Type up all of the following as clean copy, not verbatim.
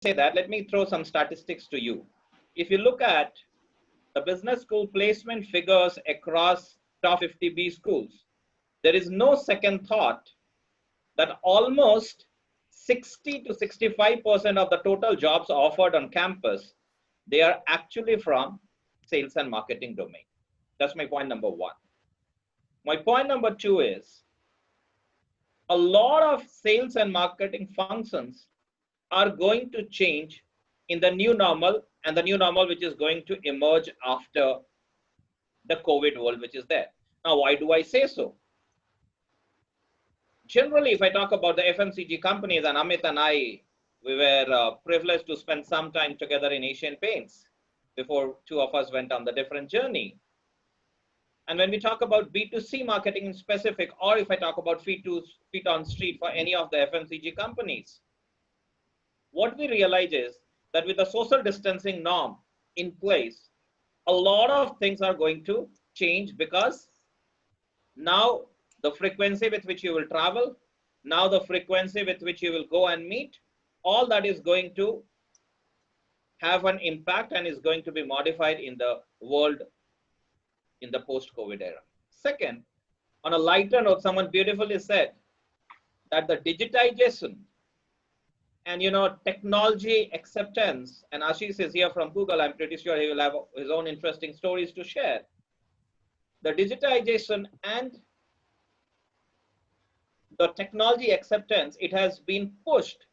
say that, let me throw some statistics to you. If you look at the business school placement figures across top 50B schools, there is no second thought that almost 60 to 65% of the total jobs offered on campus, they are actually from sales and marketing domain. That's my point number one. My point number two is a lot of sales and marketing functions are going to change in the new normal, and the new normal which is going to emerge after the COVID world which is there. Now, why do I say so? Generally, if I talk about the FMCG companies, and Amit and I, we were privileged to spend some time together in Asian Paints before two of us went on the different journey. And when we talk about B2C marketing in specific, or if I talk about feet on street for any of the FMCG companies, what we realize is that with the social distancing norm in place, a lot of things are going to change, because now the frequency with which you will travel, now the frequency with which you will go and meet, all that is going to have an impact and is going to be modified in the world in the post-COVID era. Second, on a lighter note, someone beautifully said that the digitization and technology acceptance, and Ashish is here from Google, I'm pretty sure he will have his own interesting stories to share. The digitization and the technology acceptance, it has been pushed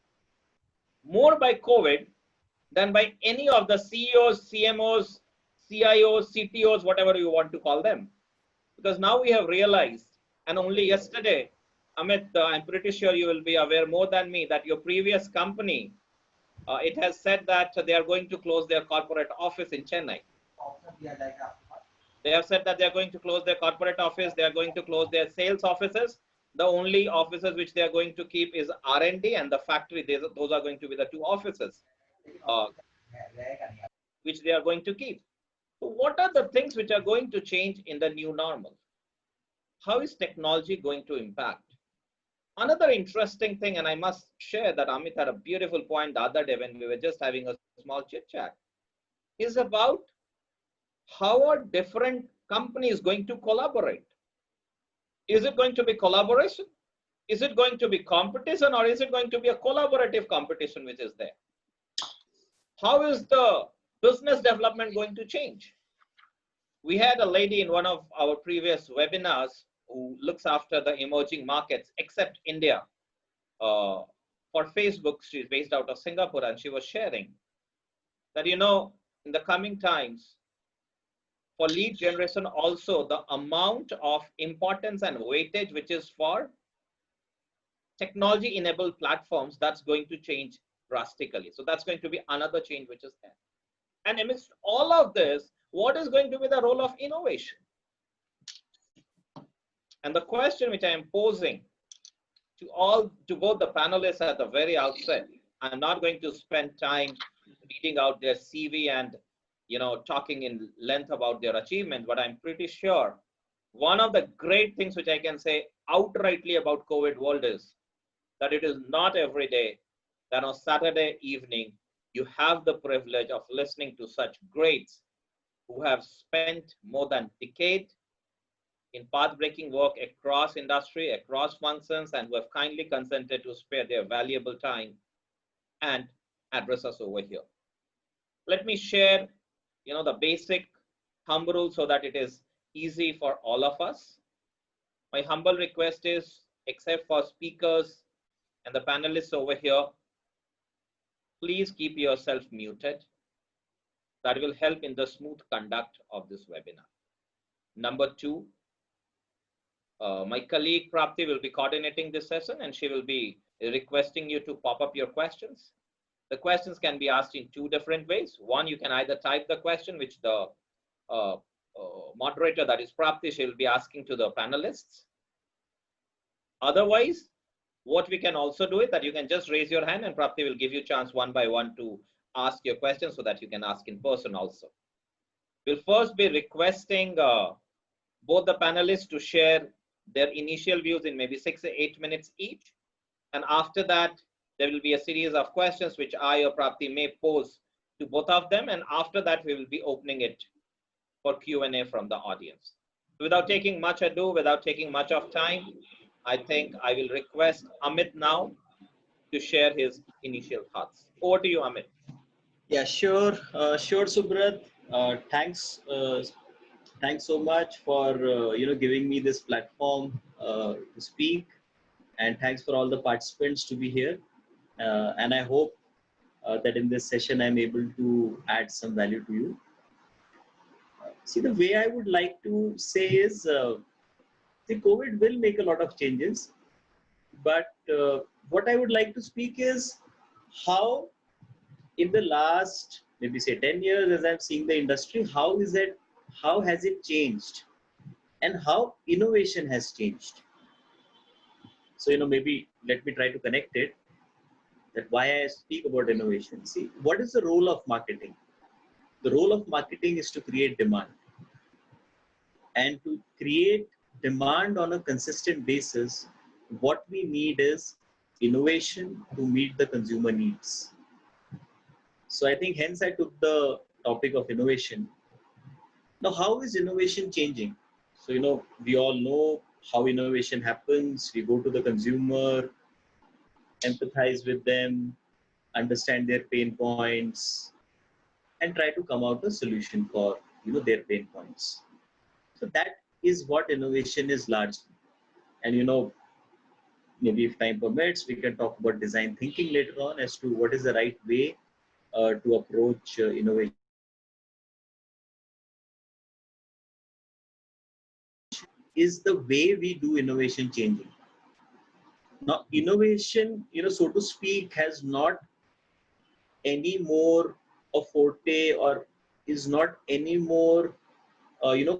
more by COVID than by any of the CEOs, CMOs, CIOs, CTOs, whatever you want to call them. Because now we have realized, and only yesterday, Amit, I'm pretty sure you will be aware more than me that your previous company, it has said that they are going to close their corporate office in Chennai. They have said that they are going to close their corporate office, they are going to close their sales offices. The only offices which they are going to keep is R&D and the factory. Those are going to be the two offices which they are going to keep. So what are the things which are going to change in the new normal? How is technology going to impact? Another interesting thing, and I must share that Amit had a beautiful point the other day when we were just having a small chit chat, is about how are different companies going to collaborate? Is it going to be collaboration? Is it going to be competition, or is it going to be a collaborative competition which is there? How is the business development going to change? We had a lady in one of our previous webinars who looks after the emerging markets except India. For Facebook, she's based out of Singapore, and she was sharing that, in the coming times, for lead generation also, the amount of importance and weightage which is for technology-enabled platforms, that's going to change drastically. So that's going to be another change which is there. And amidst all of this, what is going to be the role of innovation? And the question which I am posing to both the panelists at the very outset, I'm not going to spend time reading out their CV and talking in length about their achievements, but I'm pretty sure one of the great things which I can say outrightly about COVID world is that it is not every day that on Saturday evening you have the privilege of listening to such greats who have spent more than a decade in path-breaking work across industry, across functions, and who have kindly consented to spare their valuable time and address us over here. Let me share the basic thumb rule so that it is easy for all of us. My humble request is, except for speakers and the panelists over here, please keep yourself muted. That will help in the smooth conduct of this webinar. Number two, my colleague PRAPTI will be coordinating this session, and she will be requesting you to pop up your questions. The questions can be asked in two different ways. One, you can either type the question, which the moderator, that is PRAPTI, she will be asking to the panelists. Otherwise, what we can also do is that you can just raise your hand and PRAPTI will give you a chance one by one to ask your questions so that you can ask in person also. We'll first be requesting both the panelists to share their initial views in maybe 6 or 8 minutes each. And after that, There will be a series of questions which I or Prapti may pose to both of them, and after that we will be opening it for Q&A from the audience. Without taking much ado, without taking much of time, I think I will request Amit now to share his initial thoughts. Over to you, Amit. Yeah, sure, sure, Subrat. Thanks so much for giving me this platform to speak, and thanks for all the participants to be here. And I hope that in this session I'm able to add some value to you. See, the way I would like to say is, the COVID will make a lot of changes, but what I would like to speak is how in the last, maybe say 10 years, as I'm seeing the industry, how has it changed, and how innovation has changed. So, maybe let me try to connect it, that why I speak about innovation. See, what is the role of marketing? The role of marketing is to create demand. And to create demand on a consistent basis, what we need is innovation to meet the consumer needs. So I think hence I took the topic of innovation. Now, how is innovation changing? So, we all know how innovation happens. We go to the consumer, empathize with them, understand their pain points, and try to come out with a solution for, their pain points. So that is what innovation is largely. And, maybe if time permits, we can talk about design thinking later on as to what is the right way to approach innovation. Is the way we do innovation changing? Now, innovation, so to speak, has not any more a forte, or is not any more,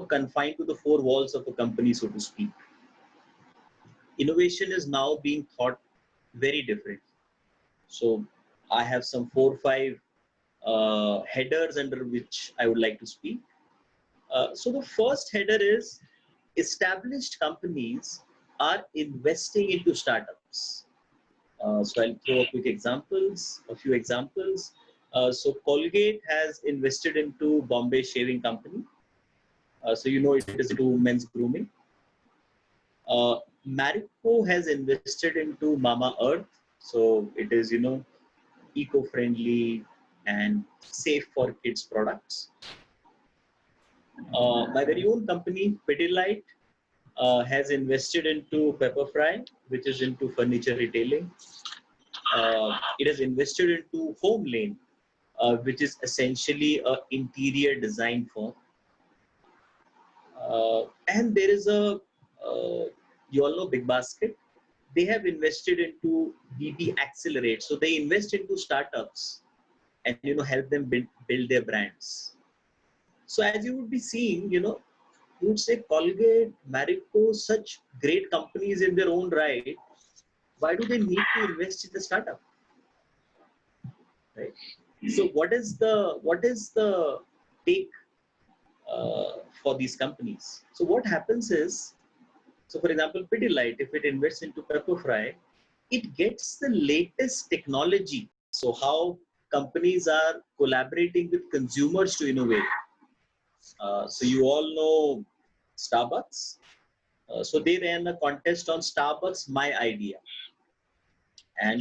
confined to the four walls of a company, so to speak. Innovation is now being thought very different. So I have some 4 or 5 headers under which I would like to speak. So the first header is, established companies are investing into startups. So I'll throw a few examples. So Colgate has invested into Bombay Shaving Company. So it is into men's grooming. Marico has invested into Mama Earth. So it is, eco-friendly and safe for kids products. My very own company, Pidilite, has invested into Pepperfry, which is into furniture retailing. It has invested into Home Lane, which is essentially an interior design firm. And there is you all know Big Basket. They have invested into BB Accelerate. So they invest into startups and help them build their brands. So as you would be seeing, you would say Colgate, Marico, such great companies in their own right. Why do they need to invest in the startup? Right. So what is the take for these companies? So what happens is, so for example, Pidilite, if it invests into Pepperfry, it gets the latest technology. So how companies are collaborating with consumers to innovate. So you all know Starbucks. So they ran a contest on Starbucks My Idea. And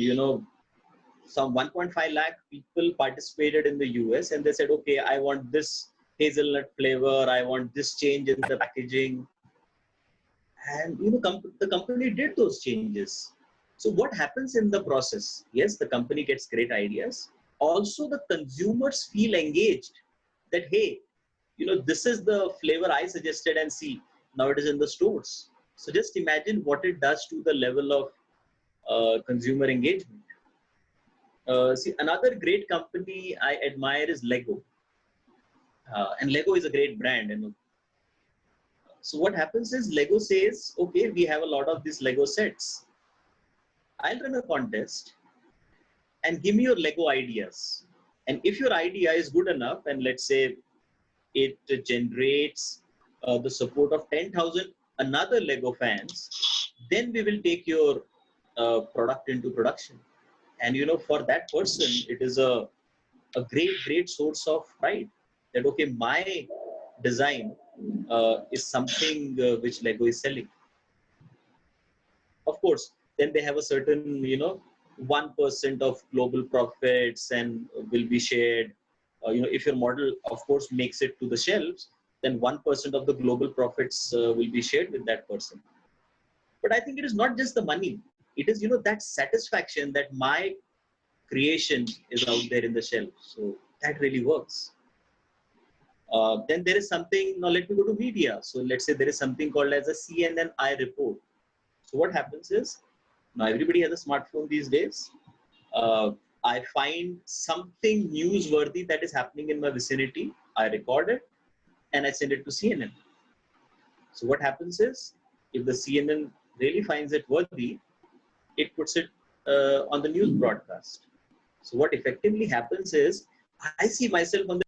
some 1.5 lakh people participated in the US, and they said, okay, I want this hazelnut flavor, I want this change in the packaging. And the company did those changes. So what happens in the process? Yes, the company gets great ideas. Also, the consumers feel engaged that, hey, this is the flavor I suggested, and see, now it is in the stores. So just imagine what it does to the level of consumer engagement. See, another great company I admire is Lego. And Lego is a great brand. So what happens is, Lego says, okay, we have a lot of these Lego sets. I'll run a contest and give me your Lego ideas. And if your idea is good enough, and let's say it generates the support of 10,000 another Lego fans, then we will take your product into production. And for that person, it is a great source of pride that, okay, my design is something which Lego is selling. Of course, then they have a certain, 1% of global profits and will be shared. If your model, of course, makes it to the shelves, then 1% of the global profits will be shared with that person. But I think it is not just the money. It is, that satisfaction that my creation is out there in the shelf. So that really works. Then there is something, now let me go to media. So let's say there is something called as a CNN-I report. So what happens is, now everybody has a smartphone these days. I find something newsworthy that is happening in my vicinity. I record it and I send it to CNN. So what happens is, if the CNN really finds it worthy, it puts it on the news broadcast. So what effectively happens is, I see myself on the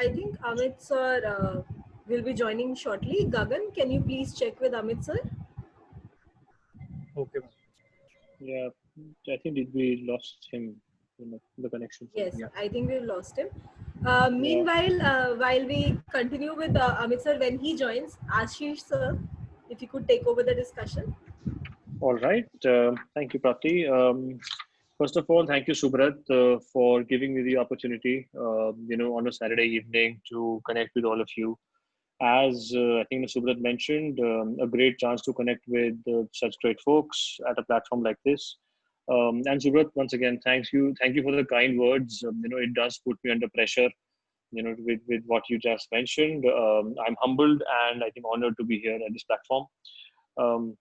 I think Amit sir will be joining shortly. Gagan, can you please check with Amit sir? Okay. Yeah, I think we lost him, the connection. Yes, Yeah. I think we've lost him. Meanwhile, while we continue with Amit sir, when he joins, Ashish sir, if you could take over the discussion. All right. Thank you, Prapti. First of all, thank you, Subrat, for giving me the opportunity, on a Saturday evening to connect with all of you. As I think Subrat mentioned, a great chance to connect with such great folks at a platform like this. And Subrat, once again, thank you for the kind words. It does put me under pressure, with what you just mentioned. I'm humbled and I think honored to be here at this platform. Um,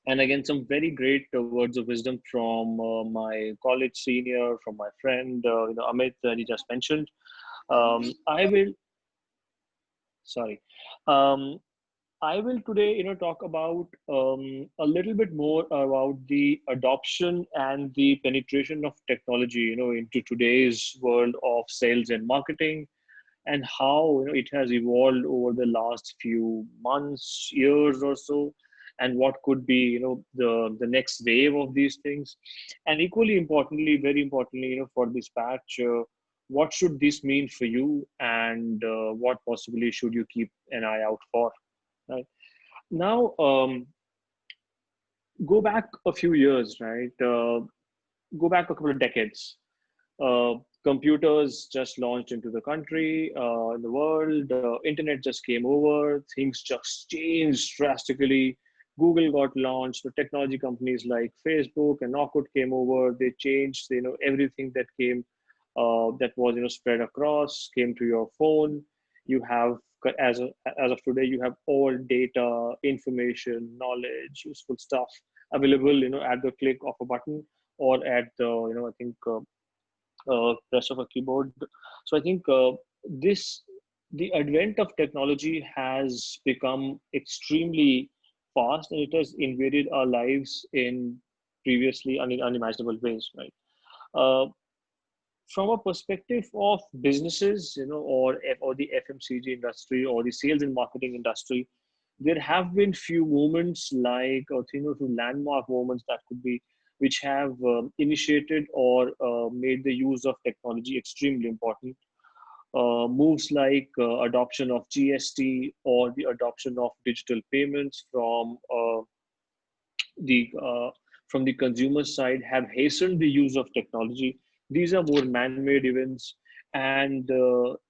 and again, some very great words of wisdom from my college senior, from my friend, Amit, that he just mentioned. I will, sorry. Um, I will today, talk about a little bit more about the adoption and the penetration of technology, into today's world of sales and marketing, and how it has evolved over the last few months, years or so, and what could be the next wave of these things, and equally importantly, very importantly, for this batch, what should this mean for you, and what possibly should you keep an eye out for, right? Now, go back a few years, right? Go back a couple of decades. Uh, Computers just launched into the country, in the world. Internet just came over. Things just changed drastically. Google got launched. The technology companies like Facebook and Orkut came over. They changed, everything that came, that was, spread across, came to your phone. You have, as of today, you have all data, information, knowledge, useful stuff available, at the click of a button or at the, I think, press of a keyboard. So I think the advent of technology has become extremely fast, and it has invaded our lives in previously unimaginable ways, right? Uh, from a perspective of businesses, or the FMCG industry or the sales and marketing industry, there have been few moments like, or few landmark moments that could be, which have initiated or made the use of technology extremely important. Moves like adoption of GST or the adoption of digital payments the from the consumer side have hastened the use of technology. These are more man-made events, and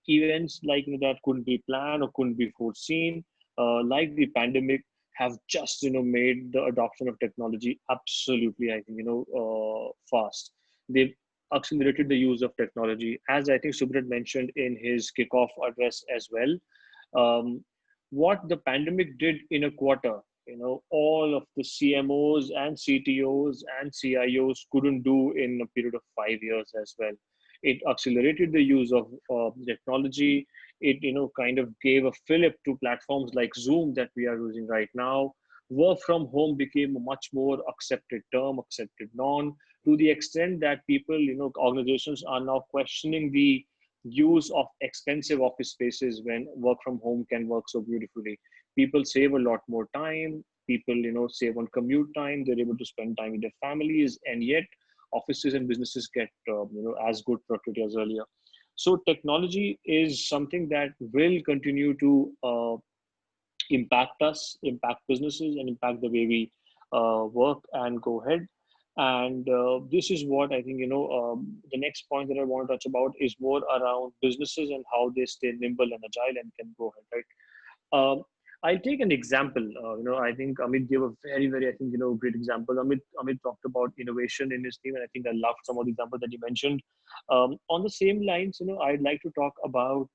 events like that couldn't be planned or couldn't be foreseen, like the pandemic, have just made the adoption of technology absolutely, I think, fast. They've accelerated the use of technology, as I think Subrat mentioned in his kickoff address as well. Um, what the pandemic did in a quarter, all of the CMOs and CTOs and CIOs couldn't do in a period of 5 years as well. It accelerated the use of technology. It kind of gave a fillip to platforms like Zoom that we are using right now. Work from home became a much more accepted term, accepted norm. to the extent that people, organizations are now questioning the use of expensive office spaces when work from home can work so beautifully. People save a lot more time. People, save on commute time. They're able to spend time with their families, and yet offices and businesses get, as good productivity as earlier. So technology is something that will continue to impact us, impact businesses, and impact the way we work and go ahead. And this is what I think, the next point that I want to touch about is more around businesses and how they stay nimble and agile and can go ahead, right? I'll take an example. I think Amit gave a very, very, I think, great example. Amit talked about innovation in his team, and I think I loved some of the examples that he mentioned. On the same lines, I'd like to talk about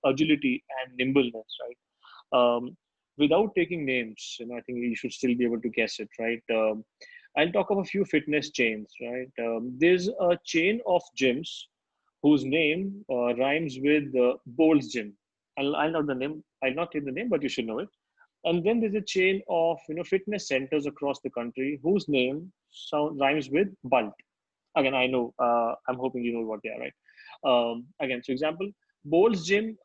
agility and nimbleness, right? Without taking names, I think you should still be able to guess it, right? I'll talk of a few fitness chains, right? There's a chain of gyms whose name rhymes with Bolt's Gym. I'll not the name. I'll not take the name, but you should know it. And then there's a chain of fitness centers across the country whose name rhymes with Bult. Again, I know. I'm hoping you know what they are, right? Again, so example, Bolt's Gym.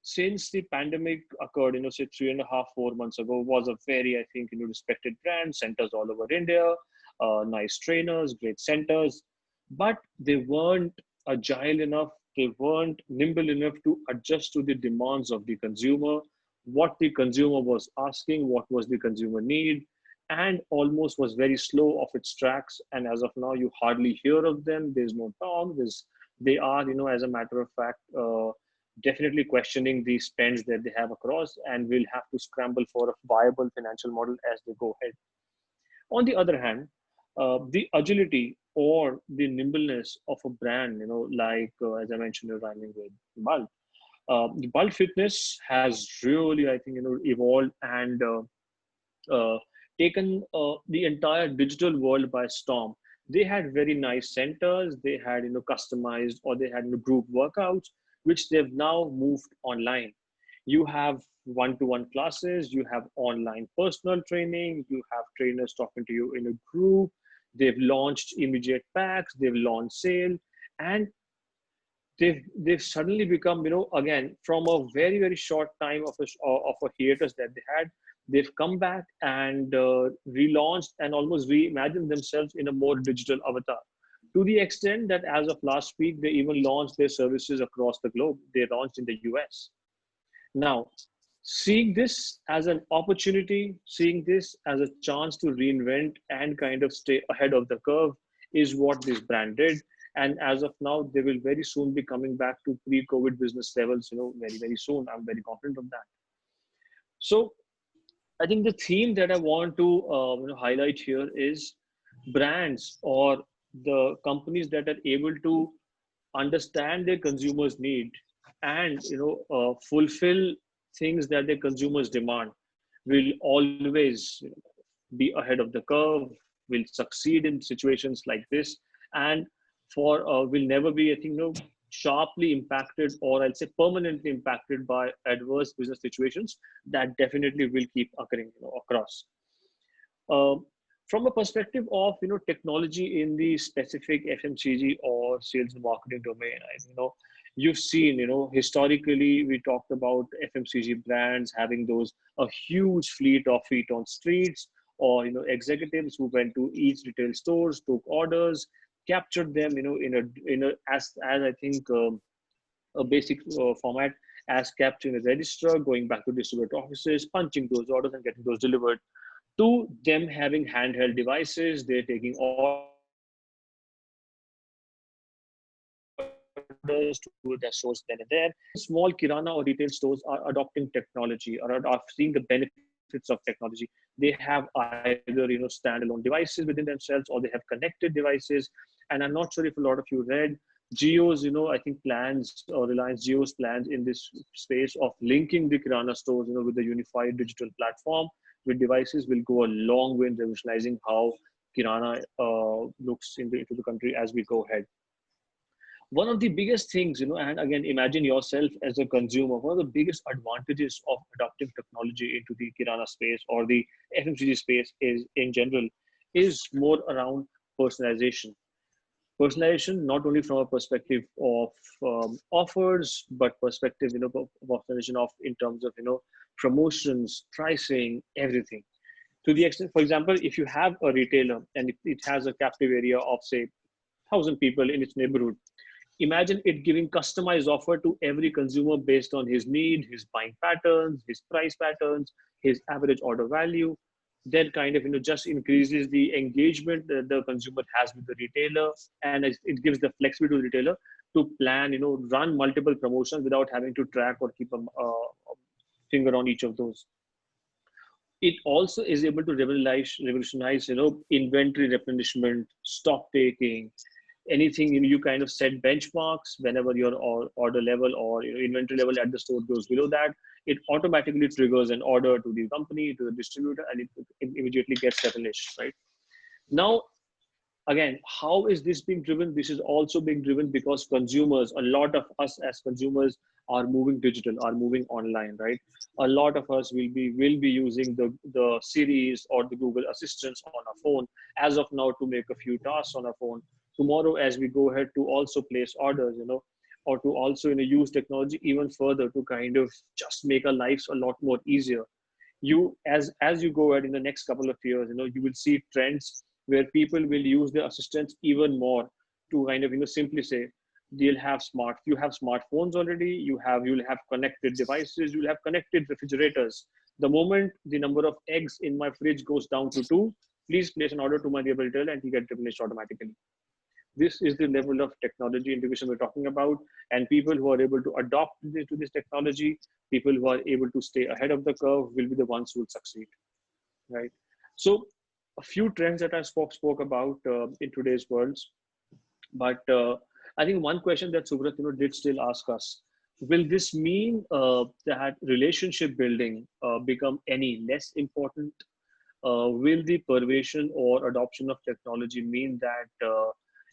Since the pandemic occurred, say 3.5, 4 months ago, was a very, I think, respected brand, centers all over India, nice trainers, great centers, but they weren't agile enough. They weren't nimble enough to adjust to the demands of the consumer, what the consumer was asking, what was the consumer need, and almost was very slow off its tracks. And as of now, you hardly hear of them. There's no talk. They are, as a matter of fact, definitely questioning the spends that they have across, and will have to scramble for a viable financial model as they go ahead. On the other hand, the agility or the nimbleness of a brand, like as I mentioned, rhyming with Bult. The Bult Fitness has really, I think, evolved and taken the entire digital world by storm. They had very nice centers. They had, customized, or they had group workouts, which they've now moved online. You have one-to-one classes, you have online personal training, you have trainers talking to you in a group. They've launched immediate packs, they've launched sale, and they've suddenly become, again, from a very, very short time of a hiatus that they had, they've come back and relaunched and almost reimagined themselves in a more digital avatar. To the extent that as of last week, they even launched their services across the globe. They launched in the US. Now, seeing this as an opportunity, seeing this as a chance to reinvent and kind of stay ahead of the curve is what this brand did. And as of now, they will very soon be coming back to pre-COVID business levels, very, very soon. I'm very confident of that. So I think the theme that I want to highlight here is brands or the companies that are able to understand their consumers' need and fulfill things that their consumers demand will always be ahead of the curve, will succeed in situations like this, and will never be, I think, sharply impacted, or I'll say permanently impacted by adverse business situations that definitely will keep occurring across. From a perspective of technology in the specific FMCG or sales and marketing domain, you've seen historically we talked about FMCG brands having a huge fleet of feet on streets, or executives who went to each retail stores, took orders, captured them as I think a basic format as capturing a registrar, going back to distributor offices, punching those orders and getting those delivered, to them having handheld devices. They're taking orders to their stores then and there. Small kirana or retail stores are adopting technology, or are seeing the benefits of technology. They have either standalone devices within themselves, or they have connected devices. And I'm not sure if a lot of you read Jio's, I think plans, or Reliance Jio's plans in this space of linking the kirana stores, with the unified digital platform with devices will go a long way in revolutionizing how kirana looks into the country as we go ahead. One of the biggest things, and again, imagine yourself as a consumer, one of the biggest advantages of adopting technology into the kirana space or the FMCG space is, in general, is more around personalization. Personalization, not only from a perspective of offers, but perspective, personalization of in terms of, promotions, pricing, everything. To the extent, for example, if you have a retailer and it has a captive area of say 1,000 people in its neighborhood, imagine it giving customized offer to every consumer based on his need, his buying patterns, his price patterns, his average order value. That kind of just increases the engagement that the consumer has with the retailer, and it gives the flexibility to the retailer to plan, run multiple promotions without having to track or keep a finger on each of those. It also is able to revolutionize, inventory replenishment, stock taking, anything. You kind of set benchmarks whenever your order level or inventory level at the store goes below that, it automatically triggers an order to the company, to the distributor, and it immediately gets replenished, right? Now, again, how is this being driven? This is also being driven because consumers, a lot of us as consumers are moving digital, are moving online, right? A lot of us will be using the Siris or the Google Assistants on our phone as of now to make a few tasks on our phone. Tomorrow, as we go ahead to also place orders, or to also use technology even further to kind of just make our lives a lot more easier. You as you go ahead in the next couple of years, you will see trends where people will use their assistants even more to kind of simply say you have smartphones already, you'll have connected devices, you'll have connected refrigerators. The moment the number of eggs in my fridge goes down to 2, please place an order to my nearby retailer and you get replenished automatically. This is the level of technology integration we're talking about, and people who are able to adopt to this technology, people who are able to stay ahead of the curve will be the ones who will succeed, right? So a few trends that I spoke about in today's world, but I think one question that Subrat did still ask us: will this mean that relationship building become any less important? Will the pervasion or adoption of technology mean that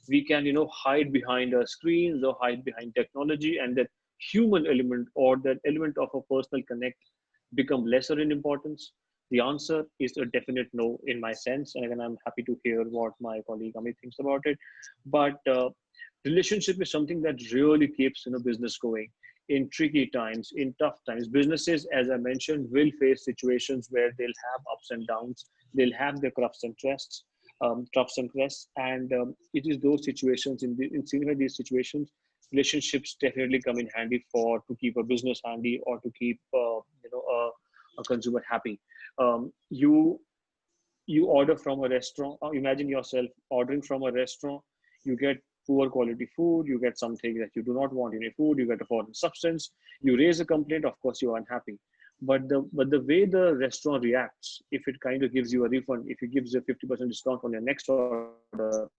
we can hide behind our screens or hide behind technology, and that human element or that element of a personal connect become lesser in importance? The answer is a definite no in my sense, and again I'm happy to hear what my colleague Amit thinks about it. But relationship is something that really keeps business going in tricky times, in tough times. Businesses, as I mentioned, will face situations where they'll have ups and downs, they'll have their troughs and crests, and it is those situations, in these situations, relationships definitely come in handy to keep a business handy or to keep a consumer happy. You order from a restaurant. Imagine yourself ordering from a restaurant. You get poor quality food, you get something that you do not want in your food, you get a foreign substance, you raise a complaint, of course you're unhappy. But the way the restaurant reacts, if it kind of gives you a refund, if it gives you a 50% discount on your next order,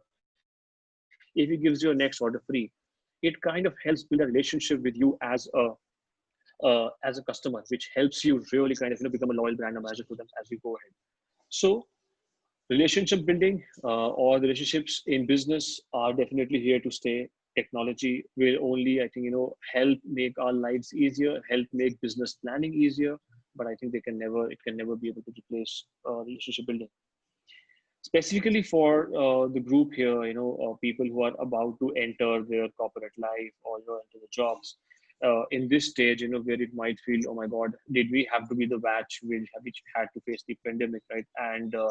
if it gives you a next order free, it kind of helps build a relationship with you as a customer, which helps you really kind of become a loyal brand ambassador to them as we go ahead. So relationship building or the relationships in business are definitely here to stay. Technology will only, I think, help make our lives easier, help make business planning easier, but I think it can never be able to replace relationship building. Specifically for the group here, people who are about to enter their corporate life or enter the jobs, in this stage, where it might feel, oh my God, did we have to be the batch which had to face the pandemic, right? And are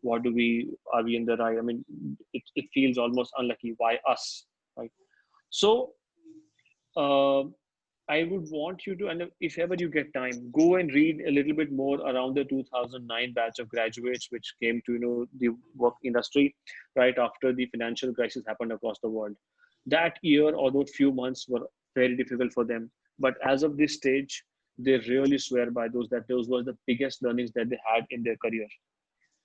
we in the right? I mean, it feels almost unlucky. Why us, right? So I would want you to, and if ever you get time, go and read a little bit more around the 2009 batch of graduates, which came to the work industry right after the financial crisis happened across the world. That year or those few months were very difficult for them, but as of this stage, they really swear by those were the biggest learnings that they had in their career.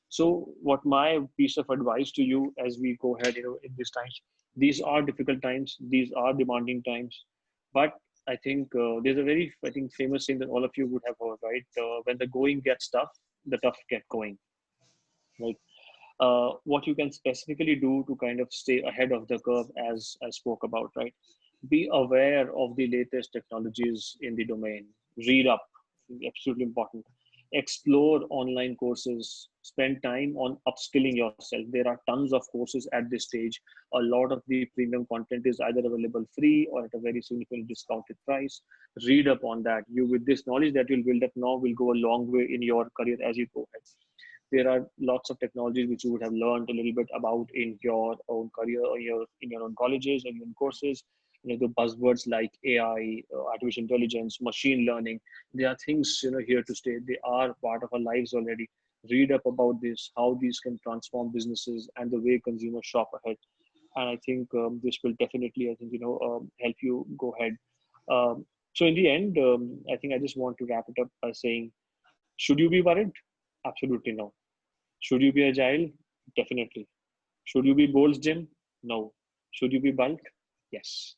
So what my piece of advice to you as we go ahead, in these times, these are difficult times, these are demanding times, but I think there's a very, famous thing that all of you would have heard, right? When the going gets tough, the tough get going, right? What you can specifically do to kind of stay ahead of the curve, as I spoke about, right? Be aware of the latest technologies in the domain. Read up, absolutely important. explore online courses, spend time on upskilling yourself. There are tons of courses at this stage. A lot of the premium content is either available free or at a very significantly discounted price. Read up on that. You, with this knowledge that you'll build up now, will go a long way in your career as you go ahead. There are lots of technologies which you would have learned a little bit about in your own career or in your own colleges and in courses. You know, the buzzwords like AI, artificial intelligence, machine learning, they are things, you know, here to stay. They are part of our lives already. Read up about this, how these can transform businesses and the way consumers shop ahead. And I think this will definitely, I think, help you go ahead. So in the end, I think I just want to wrap it up by saying, should you be worried? Absolutely no. Should you be agile? Definitely. Should you be Gold's Gym? No. Should you be bulk? Yes.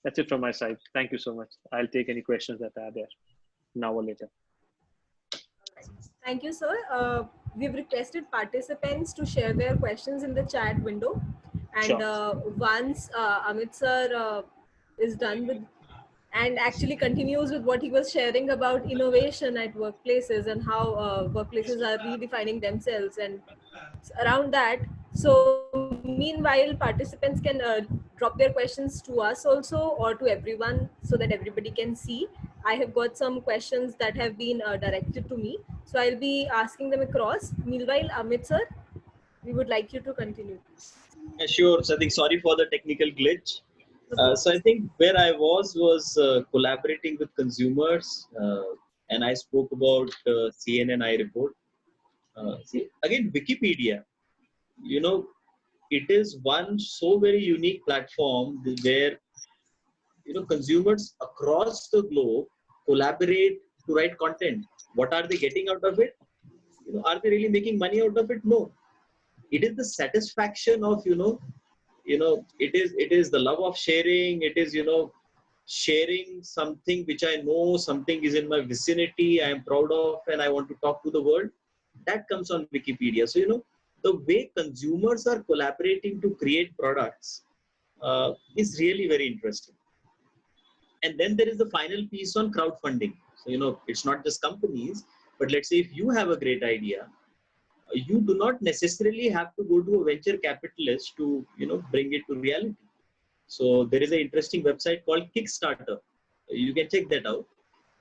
That's it from my side. Thank you so much. I'll take any questions that are there now or later. Thank you, sir. We've requested participants to share their questions in the chat window. And Sure. Once Amit sir is done with and actually continues with what he was sharing about innovation at workplaces and how workplaces are redefining themselves and around that. So meanwhile, participants can drop their questions to us also or to everyone so that everybody can see. I have got some questions that have been directed to me. So I'll be asking them across. Meanwhile, Amit sir, we would like you to continue. Sure. So I think sorry for the technical glitch. Okay. So I think where I was collaborating with consumers, and I spoke about CNN report. See, again, Wikipedia, you know, it is one so very unique platform where, you know, consumers across the globe collaborate to write content. What are they getting out of it? You know, are they really making money out of it? No. It is the satisfaction of, it is the love of sharing. It is, sharing something which I know, something is in my vicinity, I am proud of, and I want to talk to the world. That comes on Wikipedia. So, the way consumers are collaborating to create products is really very interesting. And then there is the final piece on crowdfunding. So, it's not just companies, but let's say if you have a great idea, you do not necessarily have to go to a venture capitalist to, bring it to reality. So there is an interesting website called Kickstarter. You can check that out.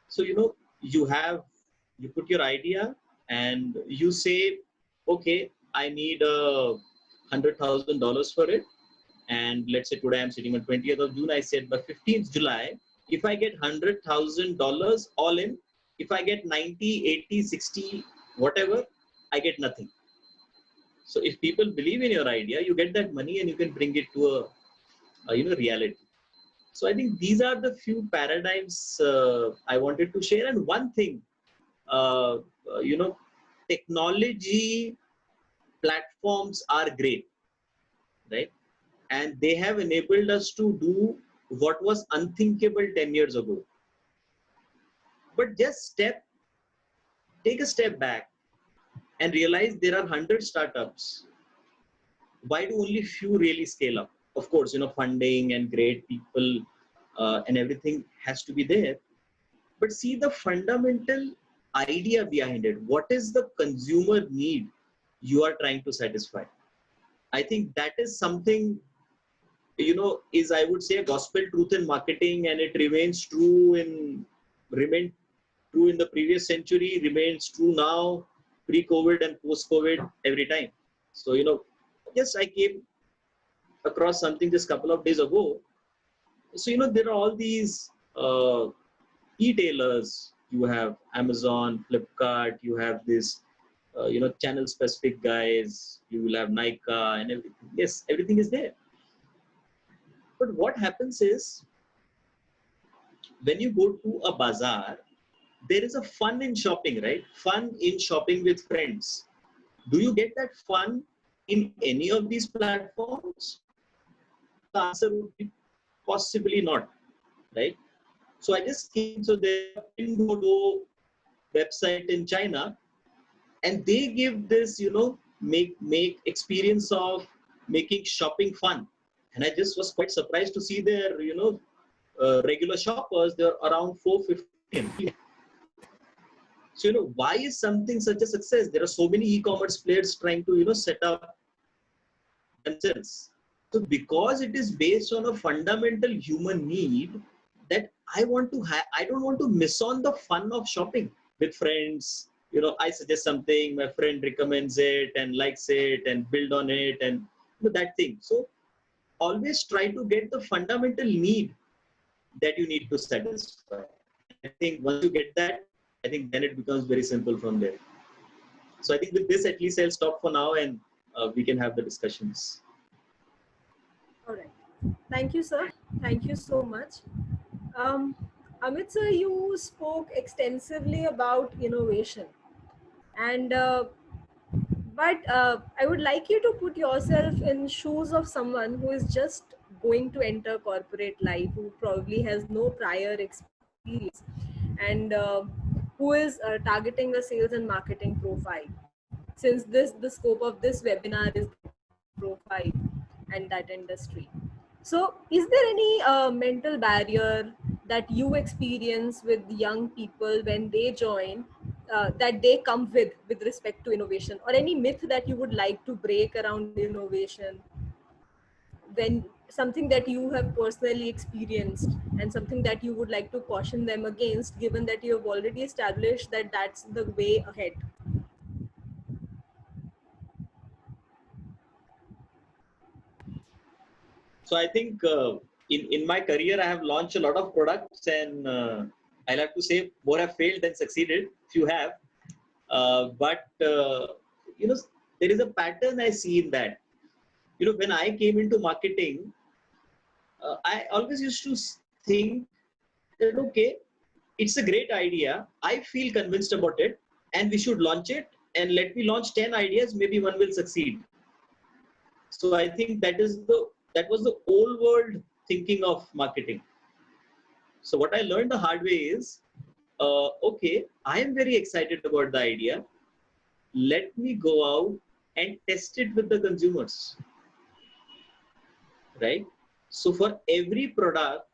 So, you put your idea and you say, okay, I need $100,000 for it. And let's say today I'm sitting on 20th of June. I said by 15th July, if I get $100,000 all in, if I get 90, 80, 60, whatever, I get nothing. So if people believe in your idea, you get that money and you can bring it to a reality. So I think these are the few paradigms I wanted to share. And one thing, technology platforms are great, right? And they have enabled us to do what was unthinkable 10 years ago. But just take a step back and realize there are 100 startups. Why do only few really scale up? Of course, funding and great people and everything has to be there. But see the fundamental idea behind it. What is the consumer need you are trying to satisfy? I think that is something, is, I would say, a gospel truth in marketing, and it remained true in the previous century, remains true now, pre-COVID and post-COVID, every time. So, yes, I came across something just a couple of days ago. So, there are all these e-tailers. You have Amazon, Flipkart, you have this, channel specific guys, you will have Nykaa and everything. Yes, everything is there. But what happens is, when you go to a bazaar, there is a fun in shopping, right? Fun in shopping with friends. Do you get that fun in any of these platforms? The answer would be possibly not, right? So I just came, so there's a Pinduoduo website in China, and they give this, make experience of making shopping fun. And I just was quite surprised to see their, regular shoppers, they're around 450. So, why is something such a success? There are so many e-commerce players trying to, set up themselves. So because it is based on a fundamental human need that I don't want to miss on the fun of shopping with friends. I suggest something, my friend recommends it and likes it and build on it and that thing. So always try to get the fundamental need that you need to satisfy. I think once you get that, I think then it becomes very simple from there. So I think with this, at least I'll stop for now and we can have the discussions. All right. Thank you, sir. Thank you so much. Amit, sir, you spoke extensively about innovation. And but I would like you to put yourself in shoes of someone who is just going to enter corporate life, who probably has no prior experience, and who is targeting a sales and marketing profile. Since the scope of this webinar is profile and that industry. So, is there any mental barrier that you experience with young people when they join, that they come with respect to innovation, or any myth that you would like to break around innovation, when something that you have personally experienced and something that you would like to caution them against, given that you have already established that that's the way ahead? So I think in my career, I have launched a lot of products and I'll have to say more have failed than succeeded. Few have. But there is a pattern I see in that. When I came into marketing, I always used to think that, okay, it's a great idea. I feel convinced about it and we should launch it. And let me launch 10 ideas, maybe one will succeed. So I think that was the old world thinking of marketing. So what I learned the hard way is, okay, I am very excited about the idea. Let me go out and test it with the consumers, right? So for every product,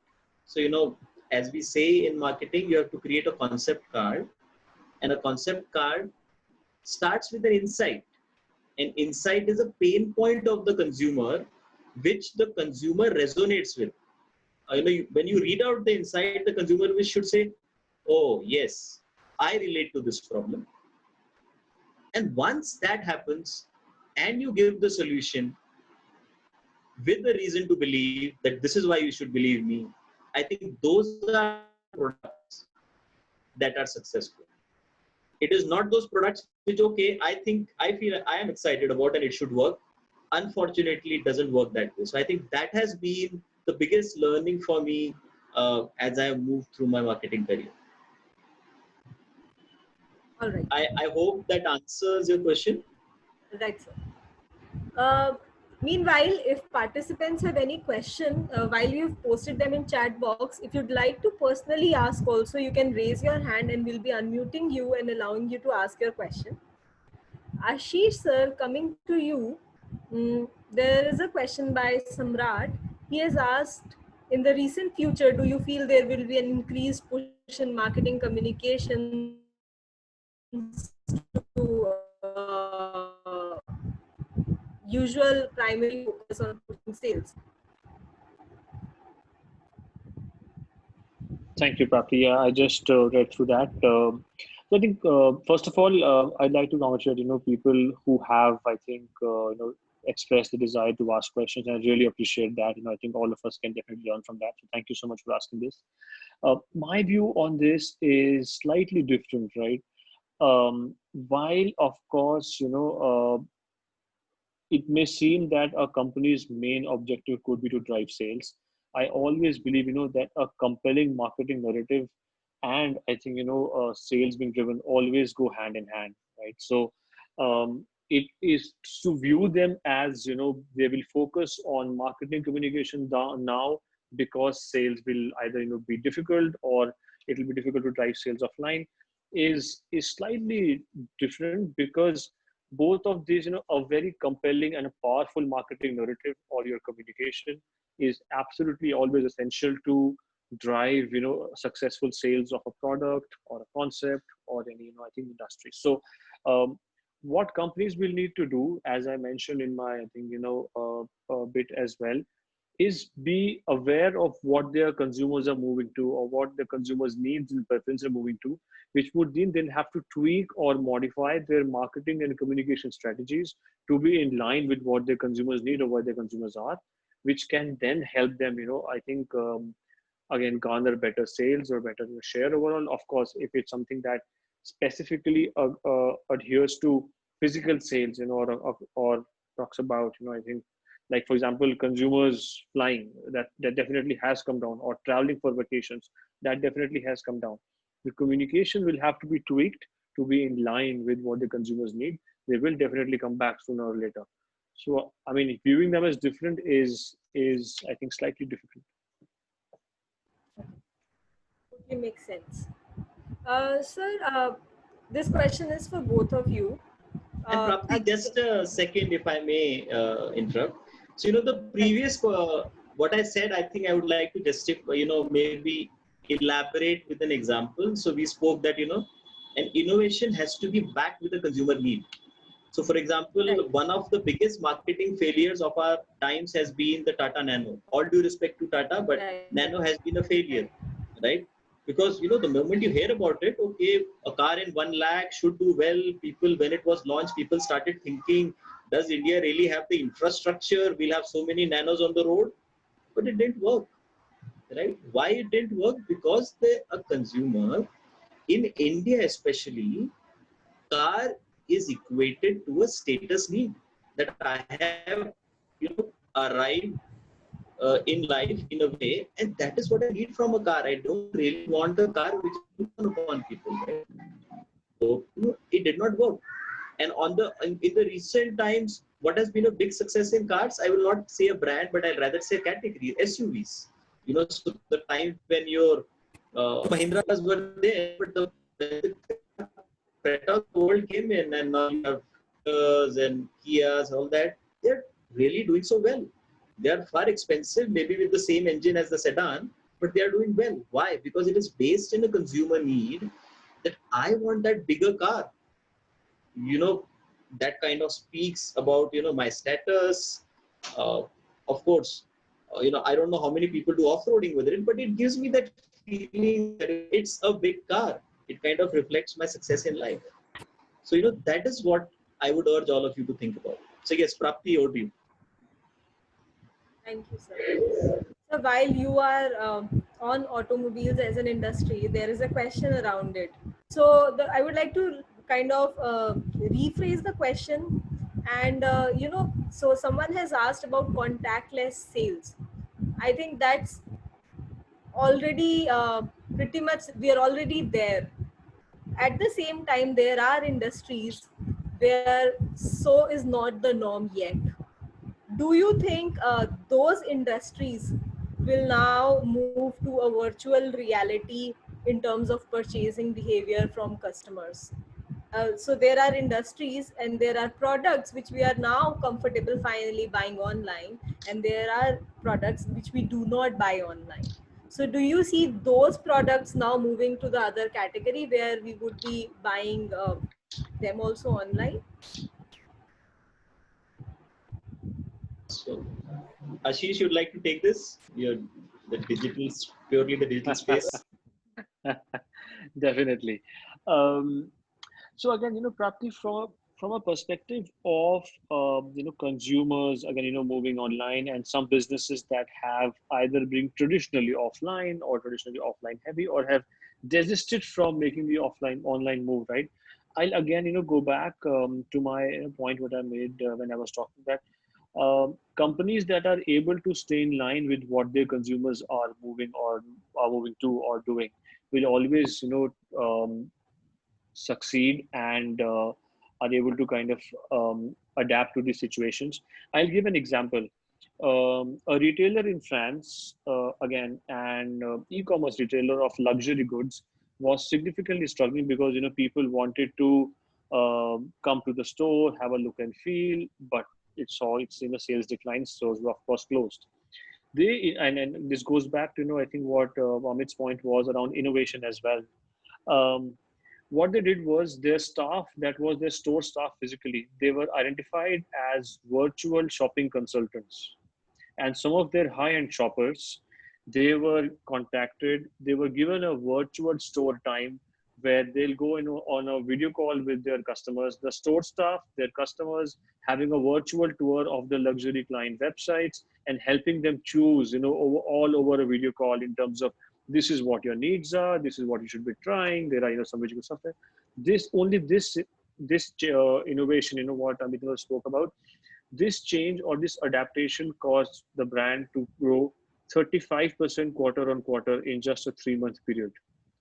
so as we say in marketing, you have to create a concept card, and a concept card starts with an insight. An insight is a pain point of the consumer, which the consumer resonates with. When you read out the insight, the consumer should say, oh, yes, I relate to this problem. And once that happens, and you give the solution with the reason to believe that this is why you should believe me, I think those are products that are successful. It is not those products which, okay, I feel I am excited about and it should work. Unfortunately, it doesn't work that way. So I think that has been the biggest learning for me as I have moved through my marketing career. All right. I hope that answers your question. Right, sir. Meanwhile, if participants have any question, while you've posted them in chat box, if you'd like to personally ask also, you can raise your hand and we'll be unmuting you and allowing you to ask your question. Ashish sir, coming to you, there is a question by Samrat. He has asked, in the recent future, do you feel there will be an increased push in marketing communications to usual primary focus on pushing sales? Thank you, Prapti. Yeah, I just read through that. So I think first of all, I'd like to congratulate people who have, I think, expressed the desire to ask questions. And I really appreciate that. I think all of us can definitely learn from that. So thank you so much for asking this. My view on this is slightly different, right? While of course, it may seem that a company's main objective could be to drive sales. I always believe, that a compelling marketing narrative and I think, sales being driven always go hand in hand, right? So it is to view them as, they will focus on marketing communication now because sales will either, be difficult or it will be difficult to drive sales offline is slightly different, because both of these, a very compelling and a powerful marketing narrative or your communication is absolutely always essential to drive, successful sales of a product or a concept or any, I think industry. So what companies will need to do, as I mentioned in my, I think, bit as well, is be aware of what their consumers are moving to or what the consumers' needs and preferences are moving to, which would then have to tweak or modify their marketing and communication strategies to be in line with what their consumers need or what their consumers are, which can then help them, I think, again, garner better sales or better share overall. Of course, if it's something that specifically adheres to physical sales, or talks about, I think, like for example, consumers flying, that definitely has come down, or traveling for vacations, that definitely has come down. The communication will have to be tweaked to be in line with what the consumers need. They will definitely come back sooner or later. So, I mean, viewing them as different is I think slightly difficult. Totally makes sense. Sir, this question is for both of you. And Prapti, just a second, if I may interrupt. So, the previous, what I said, I think I would like to justify, maybe elaborate with an example. So we spoke that, an innovation has to be backed with a consumer need. So for example, Right. one of the biggest marketing failures of our times has been the Tata Nano. All due respect to Tata, but Right. Nano has been a failure, right? Because, the moment you hear about it, okay, a car in 1 lakh should do well. People, when it was launched, people started thinking, does India really have the infrastructure? We'll have so many Nanos on the road, but it didn't work, right? Why it didn't work? Because a consumer in India, especially, car is equated to a status need, that I have, arrived in life in a way, and that is what I need from a car. I don't really want a car which is upon people, right? So it did not work. And in the recent times, what has been a big success in cars, I will not say a brand, but I'll rather say category, SUVs. So the time when your Mahindras were there, but the Creta world came in, and now you have and Kias, all that. They're really doing so well. They are far expensive, maybe with the same engine as the sedan, but they are doing well. Why? Because it is based in a consumer need, that I want that bigger car. That kind of speaks about, my status. Uh, of course, I don't know how many people do off-roading with it, but it gives me that feeling that it's a big car. It kind of reflects my success in life. So, that is what I would urge all of you to think about. So yes, Prapti, over to you. Thank you, sir. So while you are on automobiles as an industry, there is a question around it. So I would like to kind of rephrase the question. And, so someone has asked about contactless sales. I think that's already pretty much, we are already there. At the same time, there are industries where so is not the norm yet. Do you think those industries will now move to a virtual reality in terms of purchasing behavior from customers? So there are industries and there are products which we are now comfortable finally buying online, and there are products which we do not buy online. So do you see those products now moving to the other category where we would be buying them also online? So, Ashish, you'd like to take this? You're purely the digital space. Definitely. So again, Prapti, from a perspective of consumers, again, moving online, and some businesses that have either been traditionally offline or traditionally offline heavy, or have desisted from making the offline online move, right? I'll again, go back to my point what I made when I was talking, that companies that are able to stay in line with what their consumers are moving to or doing will always, succeed and are able to kind of adapt to these situations. I'll give an example. A retailer in France, again, and e-commerce retailer of luxury goods was significantly struggling because people wanted to come to the store, have a look and feel, but it saw its sales decline, stores were of course closed. And this goes back to, I think what Amit's point was around innovation as well. What they did was their staff, that was their store staff physically, they were identified as virtual shopping consultants. And some of their high-end shoppers, they were contacted, they were given a virtual store time where they'll go on a video call with their customers, the store staff, their customers, having a virtual tour of the luxury client websites and helping them choose, all over a video call in terms of this is what your needs are, this is what you should be trying. There are, some visual software. This innovation, what Amit spoke about, this change or this adaptation caused the brand to grow 35% quarter on quarter in just a 3-month period.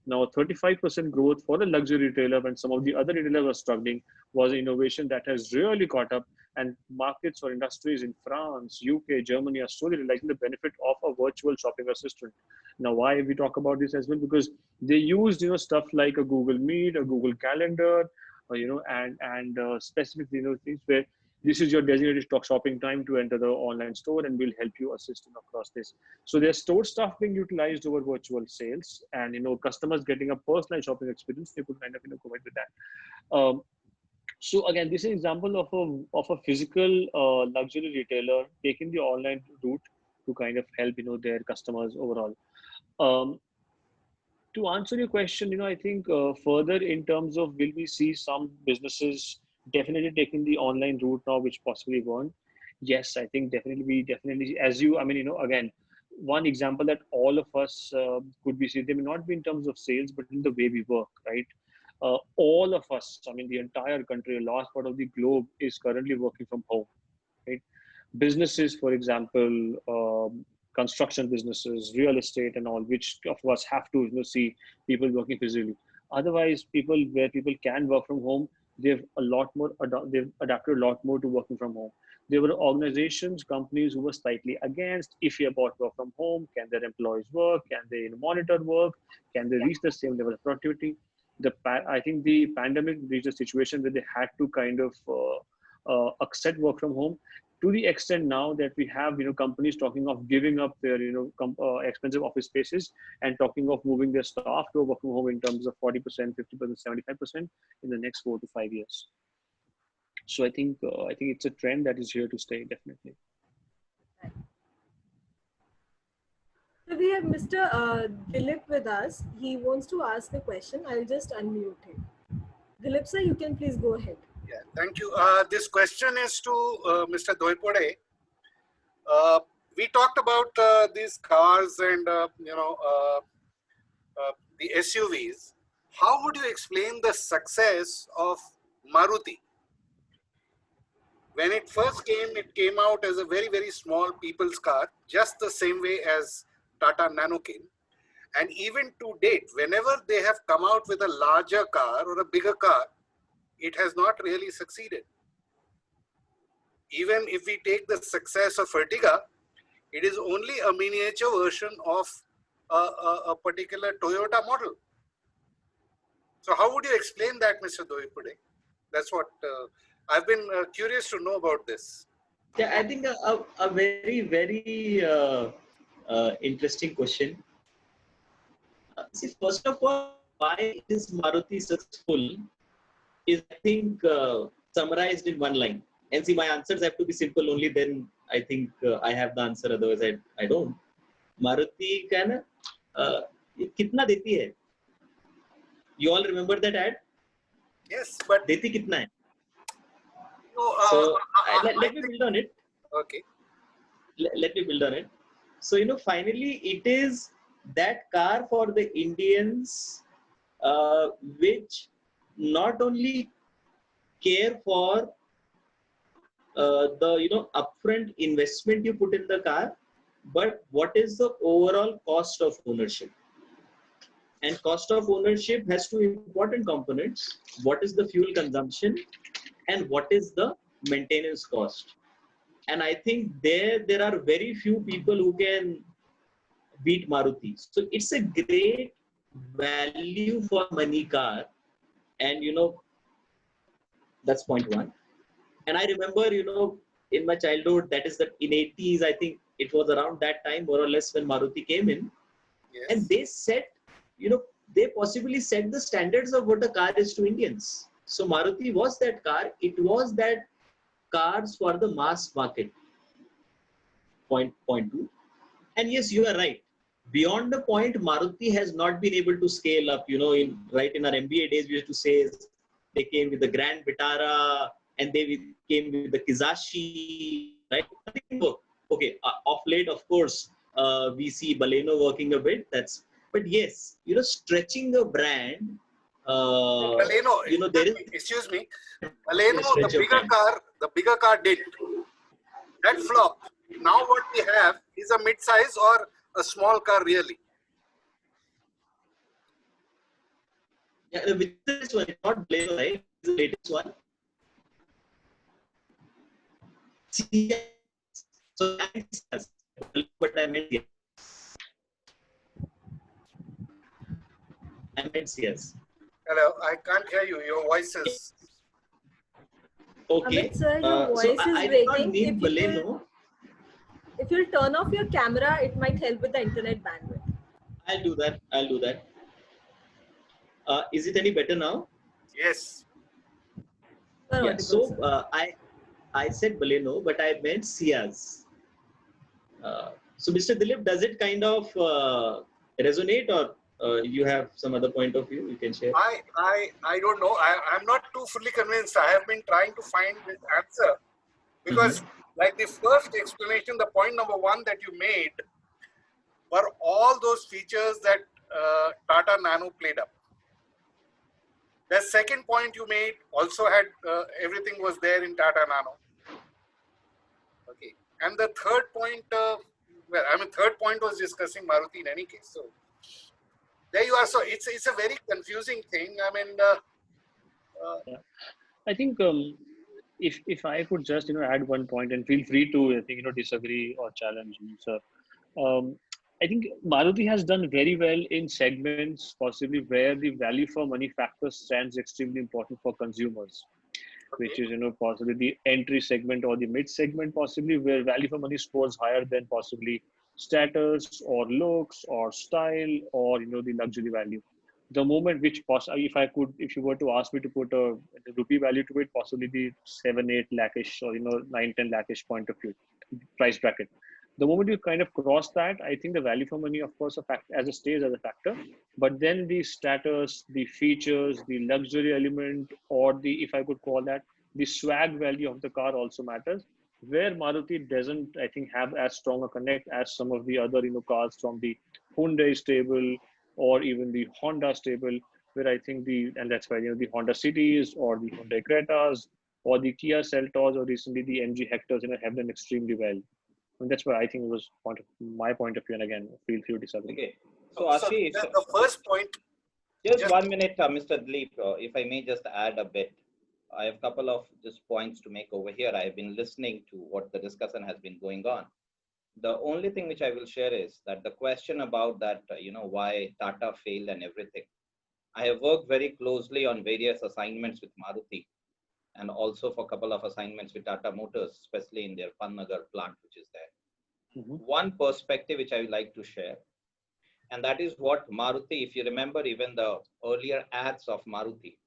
Now, 35% growth for a luxury retailer when some of the other retailers were struggling was an innovation that has really caught up, and markets or industries in France, UK, Germany are slowly realizing the benefit of a virtual shopping assistant. Now, why we talk about this as well? Because they used, stuff like a Google Meet, a Google Calendar, and specific, things where this is your designated shopping time to enter the online store, and we'll help you assist across this. So there's store staff being utilized over virtual sales, and customers getting a personalized shopping experience. They could kind of provide with that. So again, this is an example of a physical luxury retailer taking the online route to kind of help their customers overall. To answer your question, I think further in terms of will we see some businesses definitely taking the online route now, which possibly weren't? Yes, I think definitely, as you, again, one example that all of us could be seeing, they may not be in terms of sales, but in the way we work, right? All of us, the entire country, a large part of the globe is currently working from home, right? Businesses, for example, construction businesses, real estate and all, which of us have to see people working physically. Otherwise, where people can work from home, they've adapted a lot more to working from home. There were organizations, companies who were slightly against, if you're about work from home, can their employees work? Can they monitor work? Can they reach the same level of productivity? I think the pandemic reached a situation where they had to kind of accept work from home, to the extent now that we have companies talking of giving up their expensive office spaces and talking of moving their staff to work from home in terms of 40%, 50%, 75% in the next 4 to 5 years. So I think it's a trend that is here to stay, definitely. So we have Mr. Dilip with us. He wants to ask a question. I'll just unmute him. Dilip sir, you can please go ahead. Yeah, thank you. This question is to Mr. DOIPHODE. We talked about these cars and the SUVs. How would you explain the success of Maruti? When it first came, it came out as a very, very small people's car, just the same way as Tata Nano came. And even to date, whenever they have come out with a larger car or a bigger car, it has not really succeeded. Even if we take the success of Ertiga, it is only a miniature version of a particular Toyota model. So how would you explain that, Mr. DOIPHODE? That's what I've been curious to know about this. Yeah, I think a very, very interesting question. See, first of all, why is Maruti successful is, I think, summarized in one line. And see, my answers have to be simple, only then I think I have the answer, otherwise I don't. Maruti का ना कितना देती है? You all remember that ad? Yes, but देती कितना है? So let me build on it. Okay. Let me build on it. So finally, it is that car for the Indians, which not only care for the upfront investment you put in the car, but what is the overall cost of ownership. And cost of ownership has two important components: what is the fuel consumption and what is the maintenance cost. And I think there are very few people who can beat Maruti. So it's a great value for money car, and that's point one. And I remember in my childhood, that is that in 80s, I think It was around that time, more or less, when Maruti came in, Yes. and they set, they possibly set the standards of what a car is to Indians. So Maruti was that car. It was that cars for the mass market. Point two. And yes, you are right. Beyond the point, Maruti has not been able to scale up. In our MBA days, we used to say they came with the Grand Vitara and they came with the Kizashi, right? Okay, of late, of course, we see Baleno working a bit. But yes, stretching a brand. Baleno, There is excuse me, Baleno, stretch of brand. the bigger car did. That flopped. Now what we have is a mid-size or a small car, really. Yeah, which is one, not Baleno, right? It's the latest one. So but I meant yes. Yes. Hello, I can't hear you. Your voice is. Okay. Amit sir, your voice is I did not breaking. mean Baleno. If you'll turn off your camera, it might help with the internet bandwidth. I'll do that. Is it any better now? Yes. Yeah. So I said Baleno, but I meant Ciaz. So Mr. Dilip, does it kind of resonate, or you have some other point of view you can share? I don't know. I'm not too fully convinced. I have been trying to find this answer because like the first explanation, the point number one that you made were all those features that Tata Nano played up. The second point you made also had everything was there in Tata Nano. Okay. And the third point, third point was discussing Maruti in any case. So there you are. So it's a very confusing thing. Yeah. I think if I could just add one point, and feel free to disagree or challenge me, sir. I think Maruti has done very well in segments possibly where the value for money factor stands extremely important for consumers, which is possibly the entry segment or the mid segment, possibly where value for money scores higher than possibly status or looks or style or the luxury value. The moment which if you were to ask me to put a rupee value to it, possibly the 7-8 lakhish or 9-10 lakhish point of view price bracket. The moment you kind of cross that, I think the value for money, of course, stays as a factor, but then the status, the features, the luxury element, or the, if I could call that, the swag value of the car also matters, where Maruti doesn't, I think, have as strong a connect as some of the other, cars from the Hyundai stable or even the Honda stable, where I think and that's why, the Honda Cities or the Hyundai Cretas or the Kia Seltos or recently the MG Hectors, have done extremely well. And that's why I think it was my point of view. And again, feel free to disagree. Okay. So Ashish, the first point. Just 1 minute, Mr. Dilip, if I may just add a bit. I have a couple of just points to make over here. I have been listening to what the discussion has been going on. The only thing which I will share is that the question about that, why Tata failed and everything. I have worked very closely on various assignments with Maruti and also for a couple of assignments with Tata Motors, especially in their Pannagar plant, which is there. One perspective which I would like to share, and that is what Maruti, if you remember even the earlier ads of Maruti,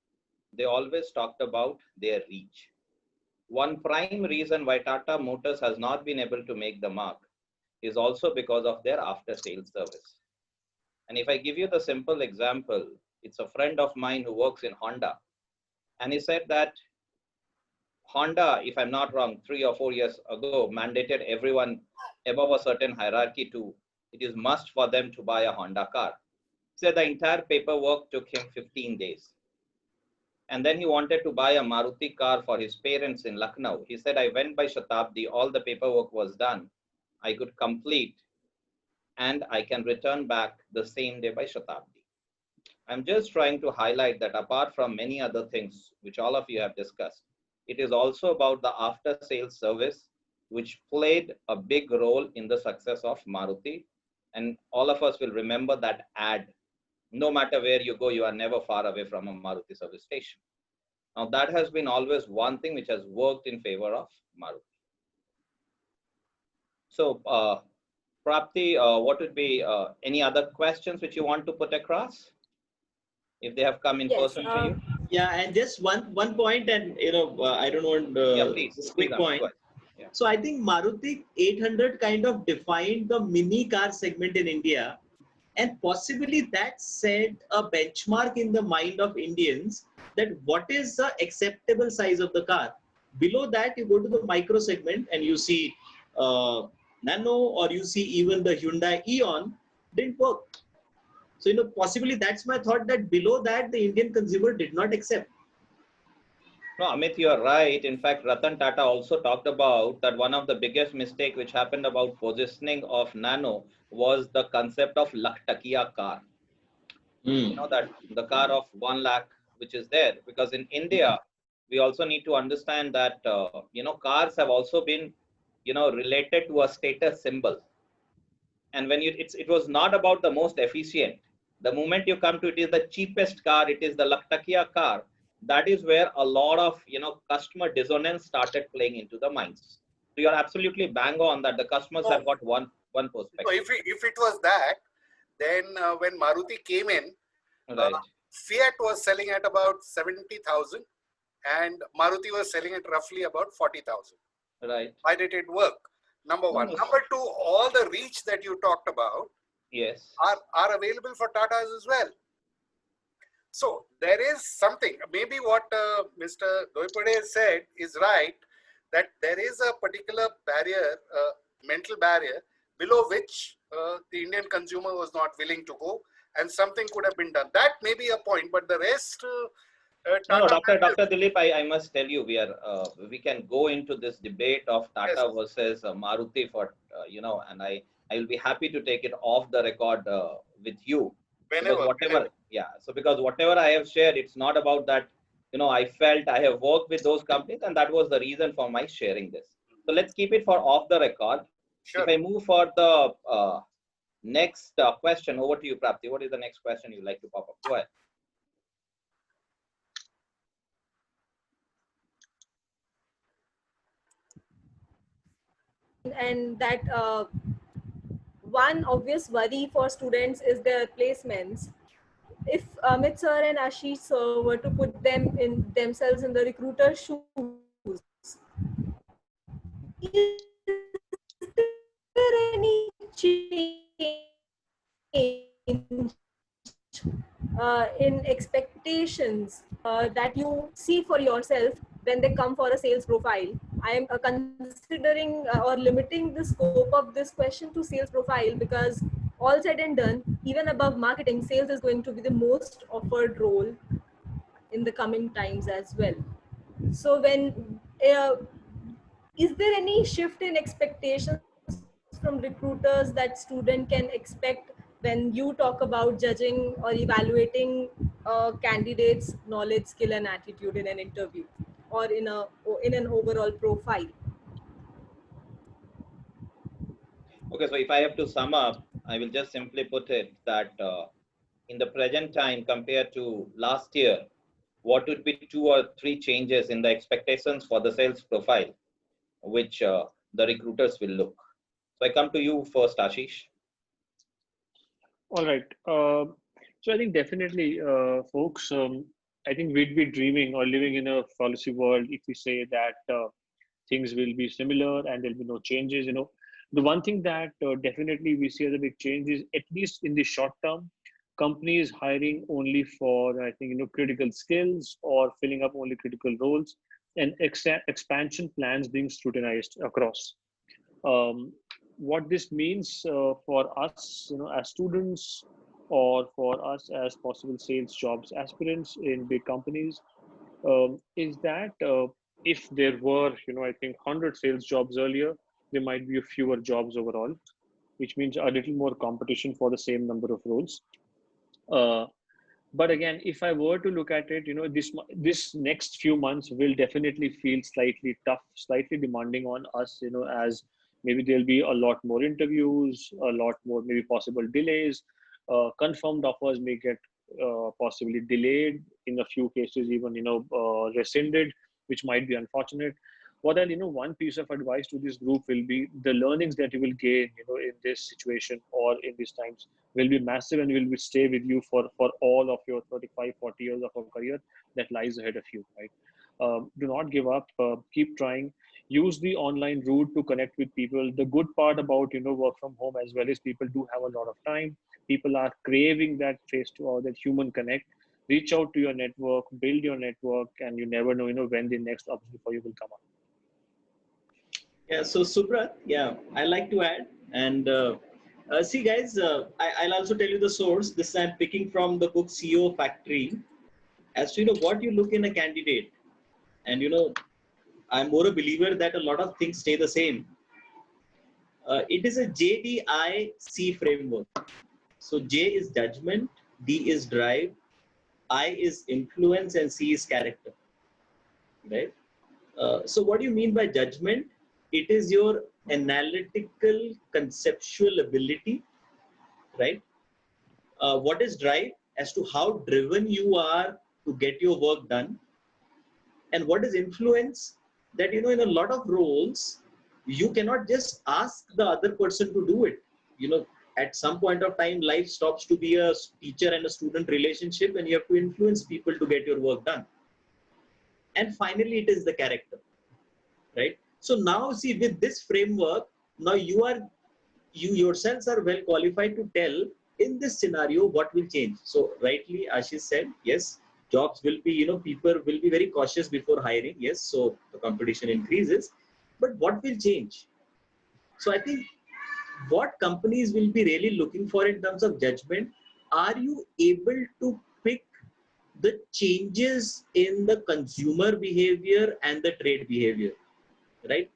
they always talked about their reach. One prime reason why Tata Motors has not been able to make the mark is also because of their after-sales service. And if I give you the simple example, it's a friend of mine who works in Honda, and he said that Honda, if I'm not wrong, 3 or 4 years ago, mandated everyone above a certain hierarchy it is must for them to buy a Honda car. He said the entire paperwork took him 15 days. And then he wanted to buy a Maruti car for his parents in Lucknow. He said, I went by Shatabdi, all the paperwork was done. I could complete and I can return back the same day by Shatabdi. I'm just trying to highlight that apart from many other things, which all of you have discussed, it is also about the after-sales service, which played a big role in the success of Maruti. And all of us will remember that ad. No matter where you go, you are never far away from a Maruti service station. Now, that has been always one thing which has worked in favor of Maruti. So, Prapti, what would be any other questions which you want to put across? If they have come in Yes. person to you? Yeah, and just one point, and I don't want Yeah, please. just Please, quick Amit, point. go ahead. Yeah. So I think Maruti 800 kind of defined the mini car segment in India, and possibly that set a benchmark in the mind of Indians that what is the acceptable size of the car. Below that, you go to the micro segment and you see Nano, or you see even the Hyundai Eon didn't work. So possibly that's my thought, that below that the Indian consumer did not accept. No, Amit, you are right. In fact, Ratan Tata also talked about that one of the biggest mistake which happened about positioning of Nano was the concept of Laktakia car. You know, that the car of 1 lakh, which is there, because in India, we also need to understand that, cars have also been, related to a status symbol. And when it was not about the most efficient. The moment you come to it is the cheapest car, it is the Laktakia car. That is where a lot of customer dissonance started playing into the minds. So you're absolutely bang on that the customers have got one perspective. So if it was that, then when Maruti came in, Right. Fiat was selling at about 70,000 and Maruti was selling at roughly about 40,000. Right. Why did it work? Number one. Number two, all the reach that you talked about Yes. are available for Tatas as well. So there is something, maybe what Mr. DOIPHODE said is right, that there is a particular barrier, mental barrier, below which the Indian consumer was not willing to go, and something could have been done. That may be a point, but the rest... No, Dr. Dilip, I must tell you, we can go into this debate of Tata versus Maruti for, and I will be happy to take it off the record with you. Whenever. So because whatever I have shared, it's not about that, I felt I have worked with those companies and that was the reason for my sharing this. So let's keep it for off the record. Sure. If I move for the next question, over to you, Prapti. What is the next question you'd like to pop up? Go ahead. And that one obvious worry for students is their placements. If Amit sir and Ashish sir were to put themselves in the recruiter's shoes, is there any change in expectations that you see for yourself when they come for a sales profile? I am considering or limiting the scope of this question to sales profile because all said and done, even above marketing, sales is going to be the most offered role in the coming times as well. So when is there any shift in expectations from recruiters that student can expect when you talk about judging or evaluating candidates' knowledge, skill, and attitude in an interview or in an overall profile? Okay, so if I have to sum up, I will just simply put it that in the present time compared to last year, what would be 2 or 3 changes in the expectations for the sales profile, which the recruiters will look. So I come to you first, Ashish. All right. So I think definitely, folks, I think we'd be dreaming or living in a fallacy world if we say that things will be similar and there'll be no changes. The one thing that definitely we see as a big change is, at least in the short term, companies hiring only for, I think, critical skills or filling up only critical roles, and expansion plans being scrutinized across. What this means for us, as students, or for us as possible sales jobs aspirants in big companies, is that if there were, I think 100 sales jobs earlier, there might be fewer jobs overall, which means a little more competition for the same number of roles. But again, if I were to look at it, this next few months will definitely feel slightly tough, slightly demanding on us, as maybe there'll be a lot more interviews, a lot more maybe possible delays. Confirmed offers may get possibly delayed, in a few cases even rescinded, which might be unfortunate. Well, then, one piece of advice to this group will be the learnings that you will gain, in this situation or in these times will be massive and will stay with you for all of your 35, 40 years of a career that lies ahead of you, right? Do not give up. Keep trying. Use the online route to connect with people. The good part about, work from home as well is people do have a lot of time. People are craving that face to or that human connect. Reach out to your network, build your network, and you never know, when the next opportunity for you will come up. Yeah, so Subrat, yeah, I like to add. And see, guys, I'll also tell you the source. This I'm picking from the book CEO Factory. As to what you look in a candidate, and I'm more a believer that a lot of things stay the same. It is a JDIC framework. So J is judgment, D is drive, I is influence, and C is character. Right. So what do you mean by judgment? It is your analytical, conceptual ability, right? What is drive? As to how driven you are to get your work done. And what is influence? That, in a lot of roles, you cannot just ask the other person to do it. At some point of time, life stops to be a teacher and a student relationship, and you have to influence people to get your work done. And finally, it is the character, right? So now, see, with this framework, now you yourselves are well qualified to tell in this scenario what will change. So rightly, Ashish said, yes, jobs will be, people will be very cautious before hiring. Yes, so the competition increases, but what will change? So I think what companies will be really looking for in terms of judgment, are you able to pick the changes in the consumer behavior and the trade behavior, right?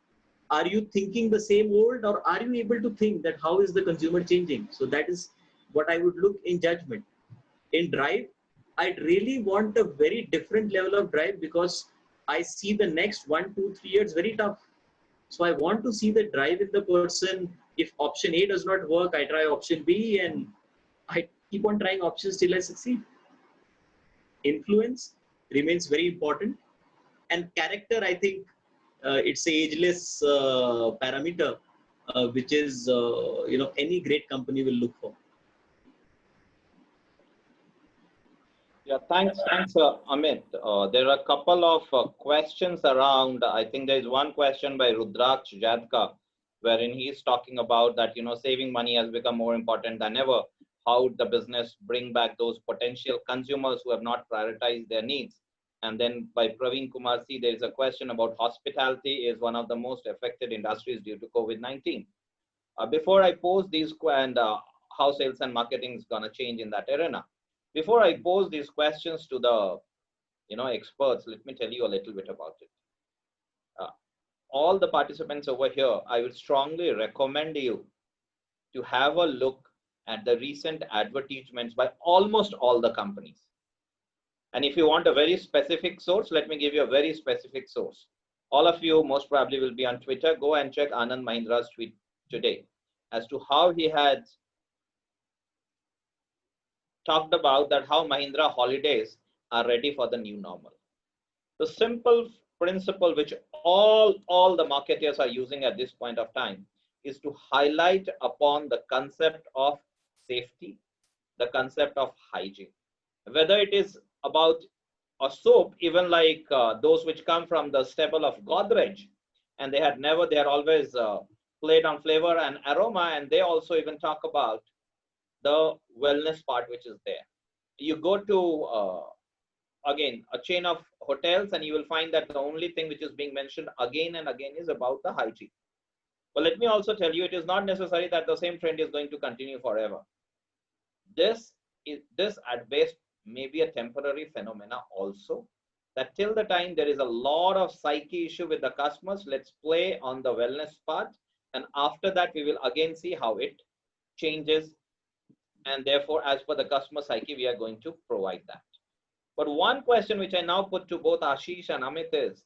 Are you thinking the same old, or are you able to think that how is the consumer changing? So that is what I would look in judgment. In drive, I'd really want a very different level of drive, because I see the next 1, 2, 3 years very tough. So I want to see the drive in the person. If option A does not work, I try option B, and I keep on trying options till I succeed. Influence remains very important. And character, I think it's an ageless parameter, which is, any great company will look for. Yeah, thanks, Amit. There are a couple of questions around. I think there is one question by Rudraksh Jadka, wherein he's talking about that, saving money has become more important than ever. How would the business bring back those potential consumers who have not prioritized their needs? And then by Praveen Kumar C, there is a question about hospitality is one of the most affected industries due to COVID-19. Before I pose these and how sales and marketing is going to change in that arena. Before I pose these questions to the experts, let me tell you a little bit about it. All the participants over here, I would strongly recommend you to have a look at the recent advertisements by almost all the companies. And if you want a very specific source, let me give you a very specific source. All of you most probably will be on Twitter. Go and check Anand Mahindra's tweet today as to how he had talked about that how Mahindra holidays are ready for the new normal. The simple principle which all the marketers are using at this point of time is to highlight upon the concept of safety, the concept of hygiene. Whether it is about a soap, even like those which come from the stable of Godrej, and they are always played on flavor and aroma, and they also even talk about the wellness part which is there. You go to again a chain of hotels, and you will find that the only thing which is being mentioned again and again is about the hygiene. But let me also tell you, it is not necessary that the same trend is going to continue forever. This at best may be a temporary phenomena also, that till the time there is a lot of psyche issue with the customers, let's play on the wellness part, and after that we will again see how it changes, and therefore as per the customer psyche we are going to provide that. But one question which I now put to both Ashish and Amit is,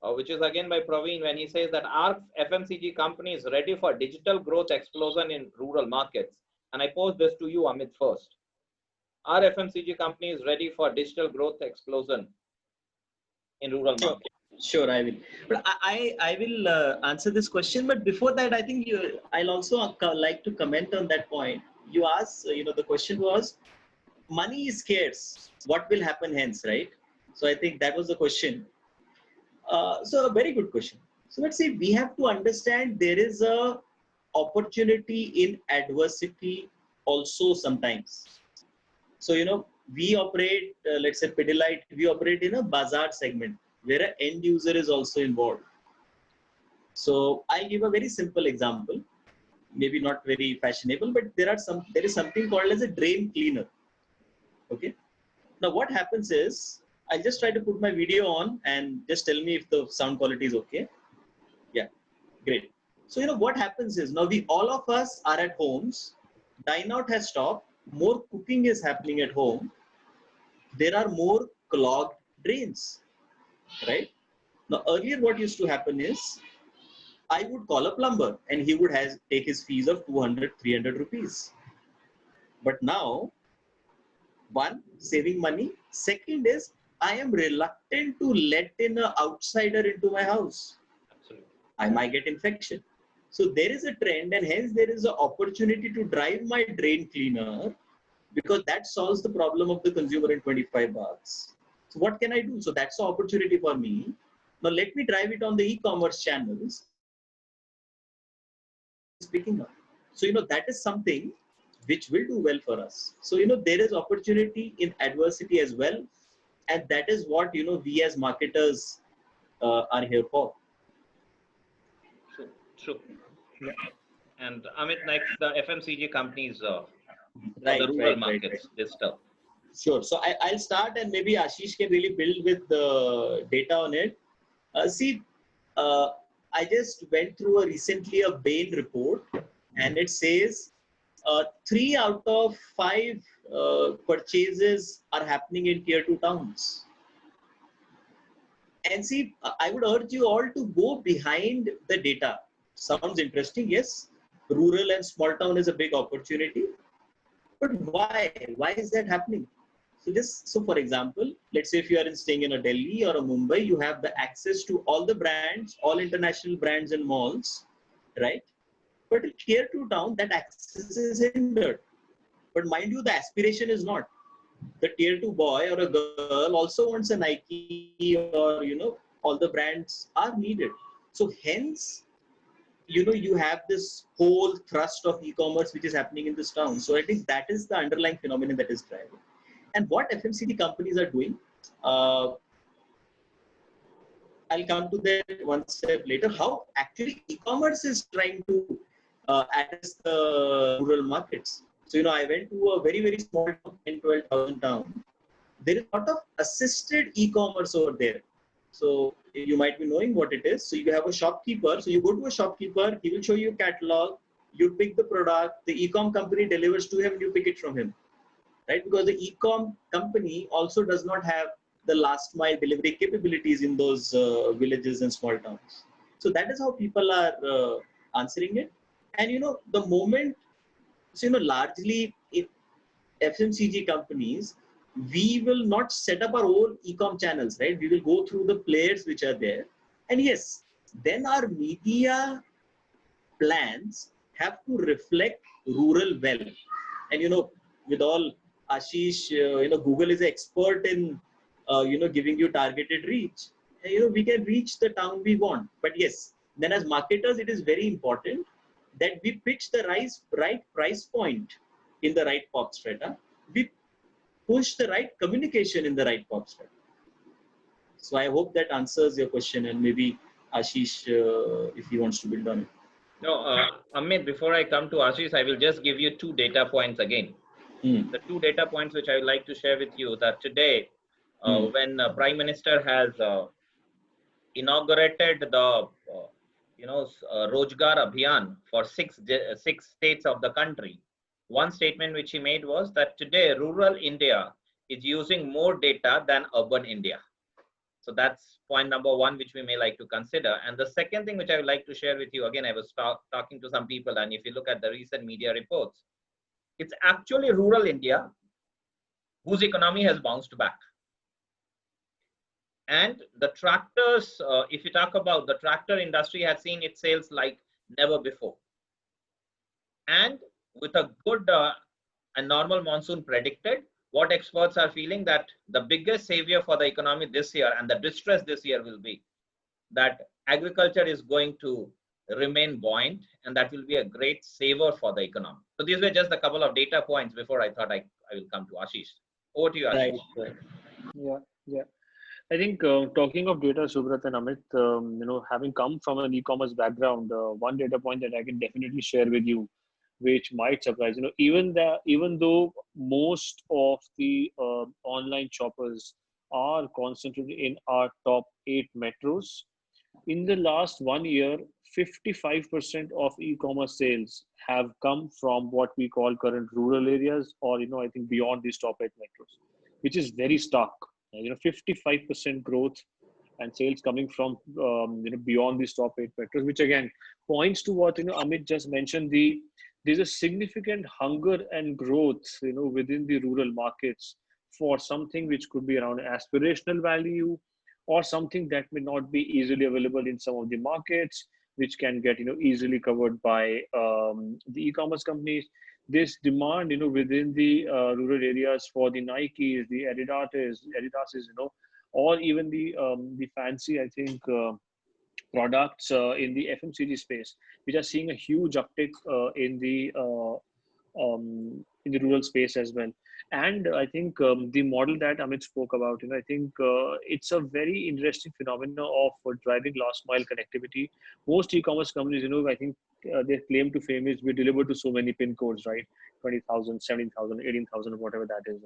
which is again by Praveen, when he says that our FMCG company is ready for digital growth explosion in rural markets. And I pose this to you, Amit, first. Our FMCG company is ready for digital growth explosion in rural markets. Sure, I will. But I will answer this question. But before that, I think I'll also like to comment on that point. You asked, the question was, money is scarce. What will happen hence, right? So I think that was the question. So a very good question. So let's say we have to understand there is a opportunity in adversity also sometimes. So, we operate, let's say Pidilite, we operate in a bazaar segment where an end user is also involved. So I'll give a very simple example, maybe not very fashionable, but there is something called as a drain cleaner. Okay. Now what happens is, I'll just try to put my video on and just tell me if the sound quality is okay. Yeah, great. So, what happens is, now all of us are at homes, dine out has stopped, more cooking is happening at home, there are more clogged drains, right? Now, earlier what used to happen is, I would call a plumber and he would take his fees of 200, 300 rupees. But now, one, saving money. Second is, I am reluctant to let in an outsider into my house. Absolutely. I might get infection. So there is a trend, and hence there is an opportunity to drive my drain cleaner, because that solves the problem of the consumer in 25 bucks. So what can I do? So that's the opportunity for me. Now let me drive it on the e-commerce channels. Speaking of, so that is something which will do well for us. So there is opportunity in adversity as well, and that is what we as marketers are here for. True. Yeah. And Amit, next, the FMCG companies Right, the rural right, markets, this stuff. Sure. So I'll start, and maybe Ashish can really build with the data on it. I just went through recently a Bain report, and it says 3 out of 5 purchases are happening in tier 2 towns. And see, I would urge you all to go behind the data. Sounds interesting, yes. Rural and small town is a big opportunity. But why? Why is that happening? So for example, let's say if you are staying in a Delhi or a Mumbai, you have the access to all the brands, all international brands and malls, right? But in tier 2 town, that access is hindered. But mind you, the aspiration is not. The tier 2 boy or a girl also wants a Nike, or all the brands are needed. So hence, you have this whole thrust of e-commerce which is happening in this town. So I think that is the underlying phenomenon that is driving. And what FMCG companies are doing, I'll come to that one step later, how actually e-commerce is trying to address the rural markets. So, I went to a very, very small town, 10,000-12,000 town. There is a lot of assisted e-commerce over there. So you might be knowing what it is. So you have a shopkeeper. So you go to a shopkeeper, he will show you a catalog, you pick the product, the e-com company delivers to him, you pick it from him, right? Because the e-com company also does not have the last mile delivery capabilities in those villages and small towns. So that is how people are answering it. And the moment, so largely in FMCG companies, we will not set up our own e-com channels, right? We will go through the players which are there. And yes, then our media plans have to reflect rural well. And with all Ashish, Google is an expert in giving you targeted reach. And, we can reach the town we want. But yes, then as marketers, it is very important that we pitch the right price point in the right pop strata. We push the right communication in the right pop strata. So I hope that answers your question, and maybe Ashish, if he wants to build on it. No, Amit, before I come to Ashish, I will just give you 2 data points again. The 2 data points which I would like to share with you, that today, when Prime Minister has inaugurated the Rojgar Abhiyan for 6 states of the country, one statement which he made was that today rural India is using more data than urban India. So that's point number 1, which we may like to consider. And the second thing which I would like to share with you, again, I was talking to some people, and if you look at the recent media reports, it's actually rural India whose economy has bounced back. And the tractors, if you talk about the tractor industry, has seen its sales like never before. And with a good and normal monsoon predicted, what experts are feeling that the biggest savior for the economy this year and the distress this year will be that agriculture is going to remain buoyant, and that will be a great saver for the economy. So these were just a couple of data points before I thought I will come to Ashish. Over to you, Ashish. Right. Yeah. I think talking of data, Subrat and Amit, having come from an e-commerce background, one data point that I can definitely share with you, which might surprise, even though most of the online shoppers are concentrated in our top 8 metros, in the last 1 year, 55% of e-commerce sales have come from what we call current rural areas, or I think beyond these top 8 metros, which is very stark. 55% growth and sales coming from beyond these top 8 metros, which again points to what Amit just mentioned. There's a significant hunger and growth within the rural markets for something which could be around aspirational value, or something that may not be easily available in some of the markets, which can get easily covered by the e-commerce companies. This demand within the rural areas for the Nikes, the Adidases, or even the fancy, I think, products in the FMCG space, which are seeing a huge uptick in the rural space as well. And I think the model that Amit spoke about, I think it's a very interesting phenomenon of driving last mile connectivity. Most e-commerce companies, I think their claim to fame is we deliver to so many pin codes, right? 20,000, 17,000, 18,000, whatever that is,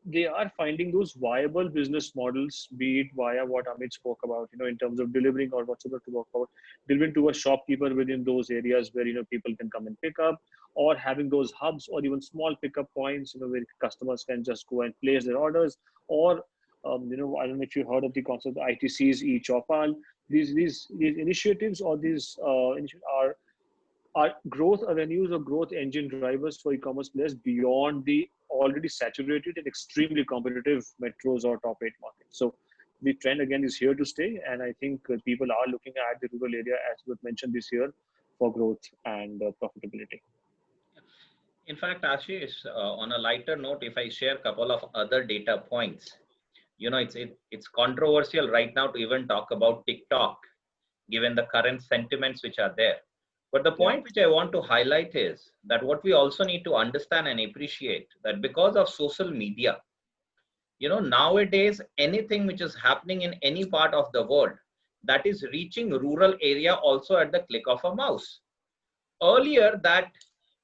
they are finding those viable business models, be it via what Amit spoke about, in terms of delivering or whatsoever to work out, delivering to a shopkeeper within those areas where, people can come and pick up, or having those hubs or even small pickup points, where customers can just go and place their orders, or, I don't know if you heard of the concept of ITCs, e-Chopal. These initiatives or these are growth avenues or growth engine drivers for e-commerce players beyond the already saturated and extremely competitive metros or top 8 markets. So the trend again is here to stay, and I think people are looking at the rural area, as we mentioned this year, for growth and profitability. In fact, Ashish, on a lighter note, if I share a couple of other data points, it's controversial right now to even talk about TikTok, given the current sentiments which are there. But the point which I want to highlight is that what we also need to understand and appreciate, that because of social media, nowadays, anything which is happening in any part of the world, that is reaching rural area also at the click of a mouse. Earlier, that,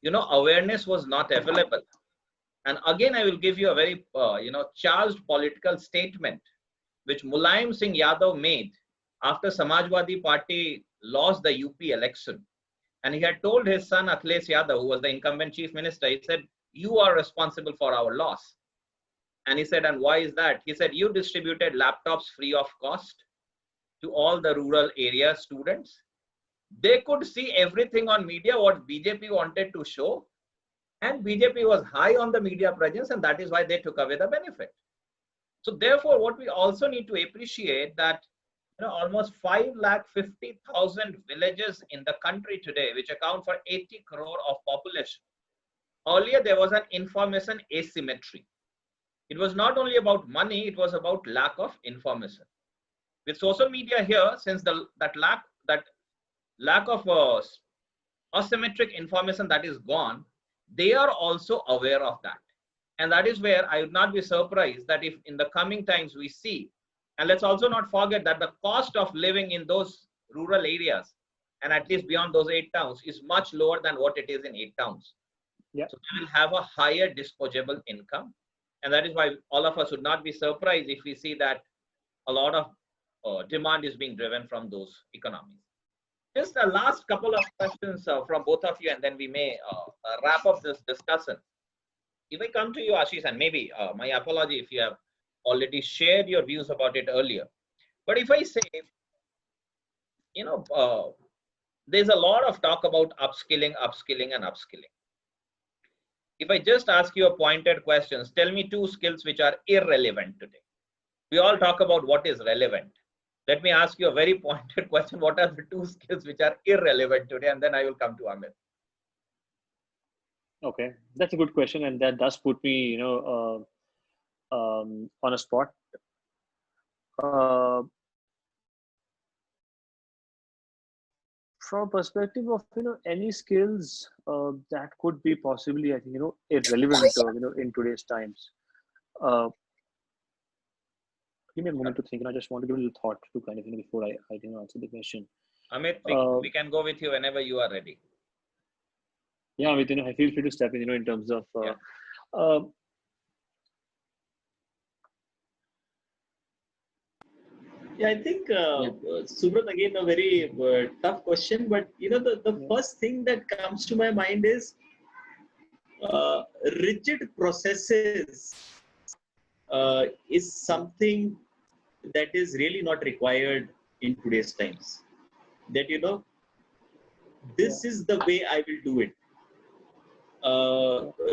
awareness was not available. And again, I will give you a very, charged political statement, which Mulayam Singh Yadav made after Samajwadi Party lost the UP election. And he had told his son, Akhilesh Yadav, who was the incumbent chief minister, he said, you are responsible for our loss. And he said, and why is that? He said, you distributed laptops free of cost to all the rural area students. They could see everything on media, what BJP wanted to show. And BJP was high on the media presence, and that is why they took away the benefit. So therefore, what we also need to appreciate that almost 550,000 villages in the country today, which account for 80 crore of population. Earlier, there was an information asymmetry. It was not only about money, it was about lack of information. With social media here, since that lack of asymmetric information that is gone, they are also aware of that. And that is where I would not be surprised that if in the coming times we see, and let's also not forget that the cost of living in those rural areas, and at least beyond those 8 towns, is much lower than what it is in 8 towns. So we will have a higher disposable income. And that is why all of us would not be surprised if we see that a lot of demand is being driven from those economies. Just the last couple of questions from both of you, and then we may wrap up this discussion. If I come to you, Ashish, and maybe my apology if you have already shared your views about it earlier. But if I say, there's a lot of talk about upskilling. If I just ask you a pointed questions, tell me 2 skills which are irrelevant today. We all talk about what is relevant. Let me ask you a very pointed question. What are the 2 skills which are irrelevant today? And then I will come to Amit. Okay, that's a good question, and that does put me, on a spot. From a perspective of any skills that could be possibly, I think, irrelevant in today's times. Give me a moment to think, and I just want to give a little thought to kind of before I answer the question. Amit, we can go with you whenever you are ready. Yeah, Amit, I feel free to step in, in terms of yeah, I think Subrat, again, a very tough question, but the first thing that comes to my mind is rigid processes is something that is really not required in today's times. That this is the way I will do it.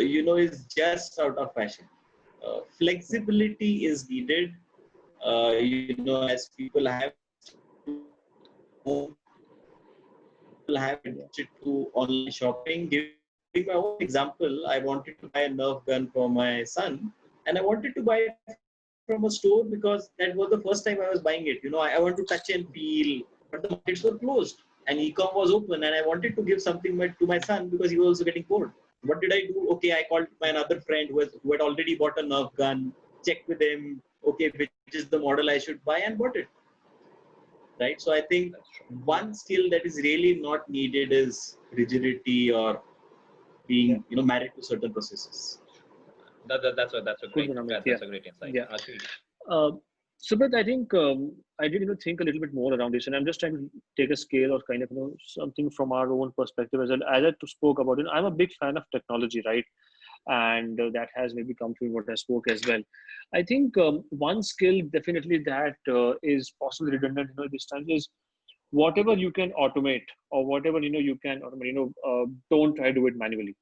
Is just out of fashion. Flexibility is needed. As people have to online shopping. Giving my own example, I wanted to buy a Nerf gun for my son, and I wanted to buy it from a store because that was the first time I was buying it. I want to touch and feel, but the markets were closed and e-com was open, and I wanted to give something to my son because he was also getting bored. What did I do? Okay, I called my another friend who had already bought a Nerf gun, checked with him, okay, which is the model I should buy, and bought it. Right? So I think one skill that is really not needed is rigidity or being married to certain processes. That's a great insight. Yeah. Subrat, I think I did think a little bit more around this, and I'm just trying to take a scale or kind of something from our own perspective as well. As I spoke about it, I'm a big fan of technology, right? And that has maybe come through what I spoke as well. I think one skill definitely that is possibly redundant this time is whatever you can automate or whatever you can automate, don't try to do it manually.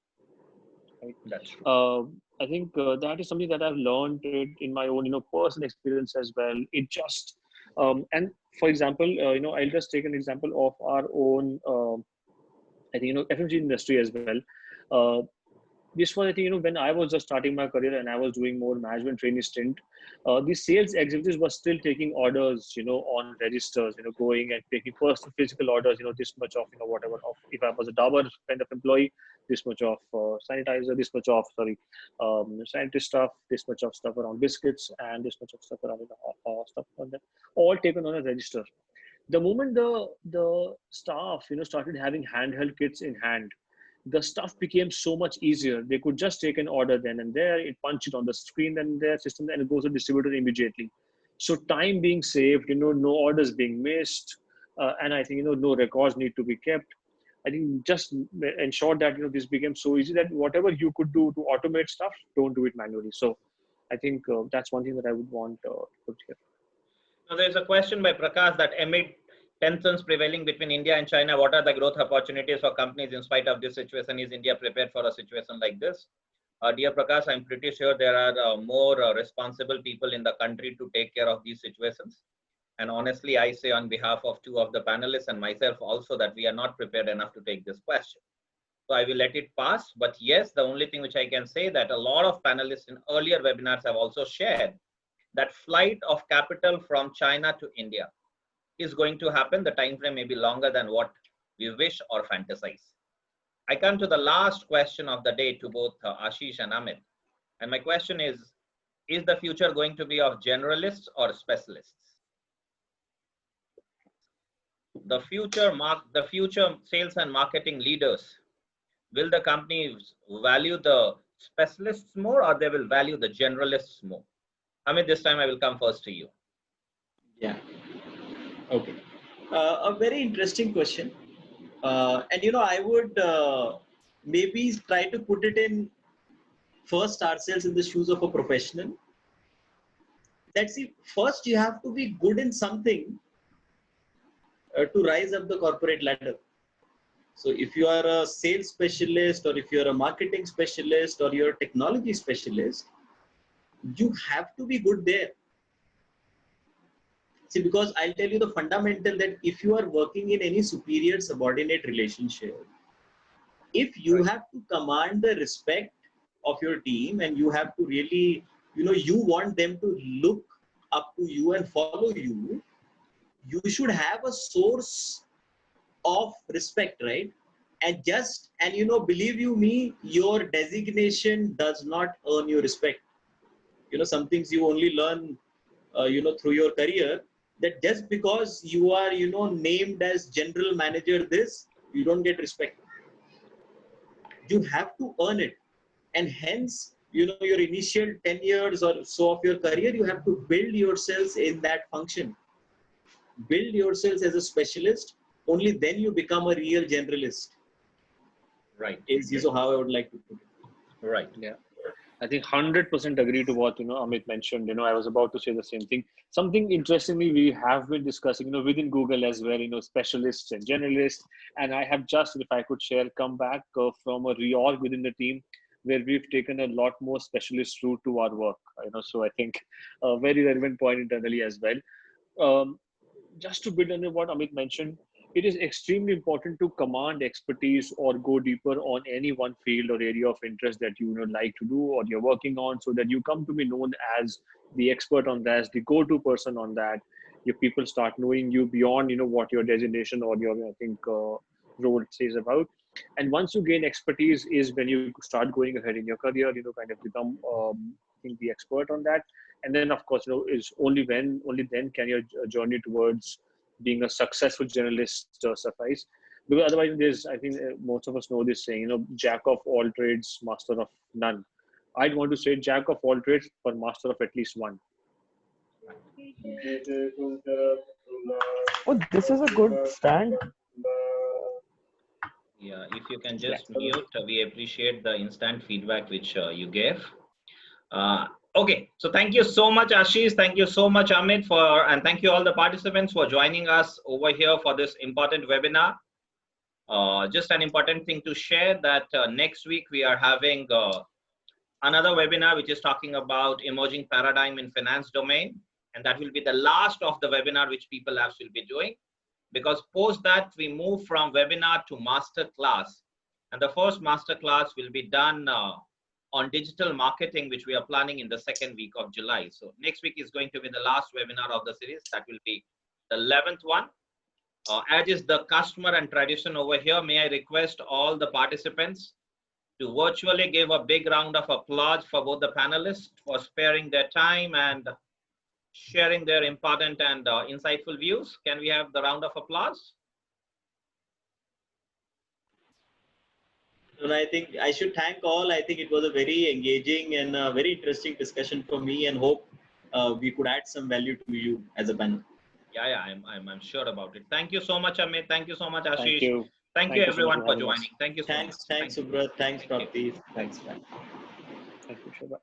Right? That's true. I think that is something that I've learned in my own personal experience as well. It just and for example, I'll just take an example of our own I think FMG industry as well. This was, I think, when I was just starting my career and I was doing more management training stint, the sales executives were still taking orders, on registers, going and taking personal physical orders, this much of, whatever, of, if I was a Dabur kind of employee, this much of sanitizer, this much of, sanitary stuff, this much of stuff around biscuits, and this much of stuff around stuff on that, all taken on a register. The moment the staff, started having handheld kits in hand, the stuff became so much easier. They could just take an order then and there, it punch it on the screen and their system, and it goes to the distributor immediately. So time being saved, no orders being missed, and I think no records need to be kept. I think just ensure that this became so easy that whatever you could do to automate stuff, don't do it manually. So I think that's one thing that I would want to put here. Now there's a question by Prakash that amid tensions prevailing between India and China, what are the growth opportunities for companies in spite of this situation? Is India prepared for a situation like this? Dear Prakash, I'm pretty sure there are more responsible people in the country to take care of these situations. And honestly, I say on behalf of 2 of the panelists and myself also that we are not prepared enough to take this question. So I will let it pass. But yes, the only thing which I can say that a lot of panelists in earlier webinars have also shared that flight of capital from China to India is going to happen. The time frame may be longer than what we wish or fantasize. I come to the last question of the day to both Ashish and Amit. And my question is the future going to be of generalists or specialists? The future sales and marketing leaders, will the companies value the specialists more or they will value the generalists more? Amit, this time I will come first to you. Yeah. Okay. A very interesting question. And I would maybe try to put it in first ourselves in the shoes of a professional. That's it. First, you have to be good in something to rise up the corporate ladder. So if you are a sales specialist, or if you're a marketing specialist, or you're a technology specialist, you have to be good there. See, because I'll tell you the fundamental that if you are working in any superior subordinate relationship, if you have to command the respect of your team and you have to really, you want them to look up to you and follow you, you should have a source of respect, right? And believe you me, your designation does not earn you respect. Some things you only learn, through your career, that just because you are, named as general manager this, you don't get respect. You have to earn it. And hence, your initial 10 years or so of your career, you have to build yourselves in that function. Build yourselves as a specialist. Only then you become a real generalist. Right. Is how I would like to put it. Right. Yeah. I think 100% agree to what, Amit mentioned. I was about to say the same thing. Something interestingly we have been discussing, within Google as well, specialists and generalists. And I have just, if I could share, come back from a reorg within the team where we've taken a lot more specialist route to our work. So I think a very relevant point internally as well. Just to build on what Amit mentioned, it is extremely important to command expertise or go deeper on any one field or area of interest that you like to do or you're working on, so that you come to be known as the expert on that, the go-to person on that. Your people start knowing you beyond what your designation or your role says about. And once you gain expertise is when you start going ahead in your career, kind of become the expert on that. And then of course is only then can your journey towards being a successful journalist suffice. Because otherwise I think most of us know this saying, jack of all trades, master of none. I'd want to say jack of all trades, but master of at least one. Oh, this is a good stand. Yeah, if you can just mute, we appreciate the instant feedback which you gave. Okay, so thank you so much, Ashish. Thank you so much, Amit, and thank you all the participants for joining us over here for this important webinar. Just an important thing to share that next week we are having another webinar which is talking about emerging paradigm in finance domain, and that will be the last of the webinar which People Labs will be doing, because post that we move from webinar to master class, and the first master class will be done on digital marketing, which we are planning in the second week of July. So next week is going to be the last webinar of the series. That will be the 11th one. As is the customer and tradition over here, may I request all the participants to virtually give a big round of applause for both the panelists for sparing their time and sharing their important and insightful views. Can we have the round of applause? And I think I should thank all. I think it was a very engaging and very interesting discussion for me, and hope we could add some value to you as a panel. Yeah, I'm sure about it. Thank you so much, Amit. Thank you so much, Ashish. Thank you. Thank you everyone for joining. Thank you so much. Thanks, Subrat. Thanks, PRAPTI. Thanks, man. Thank you. Bye.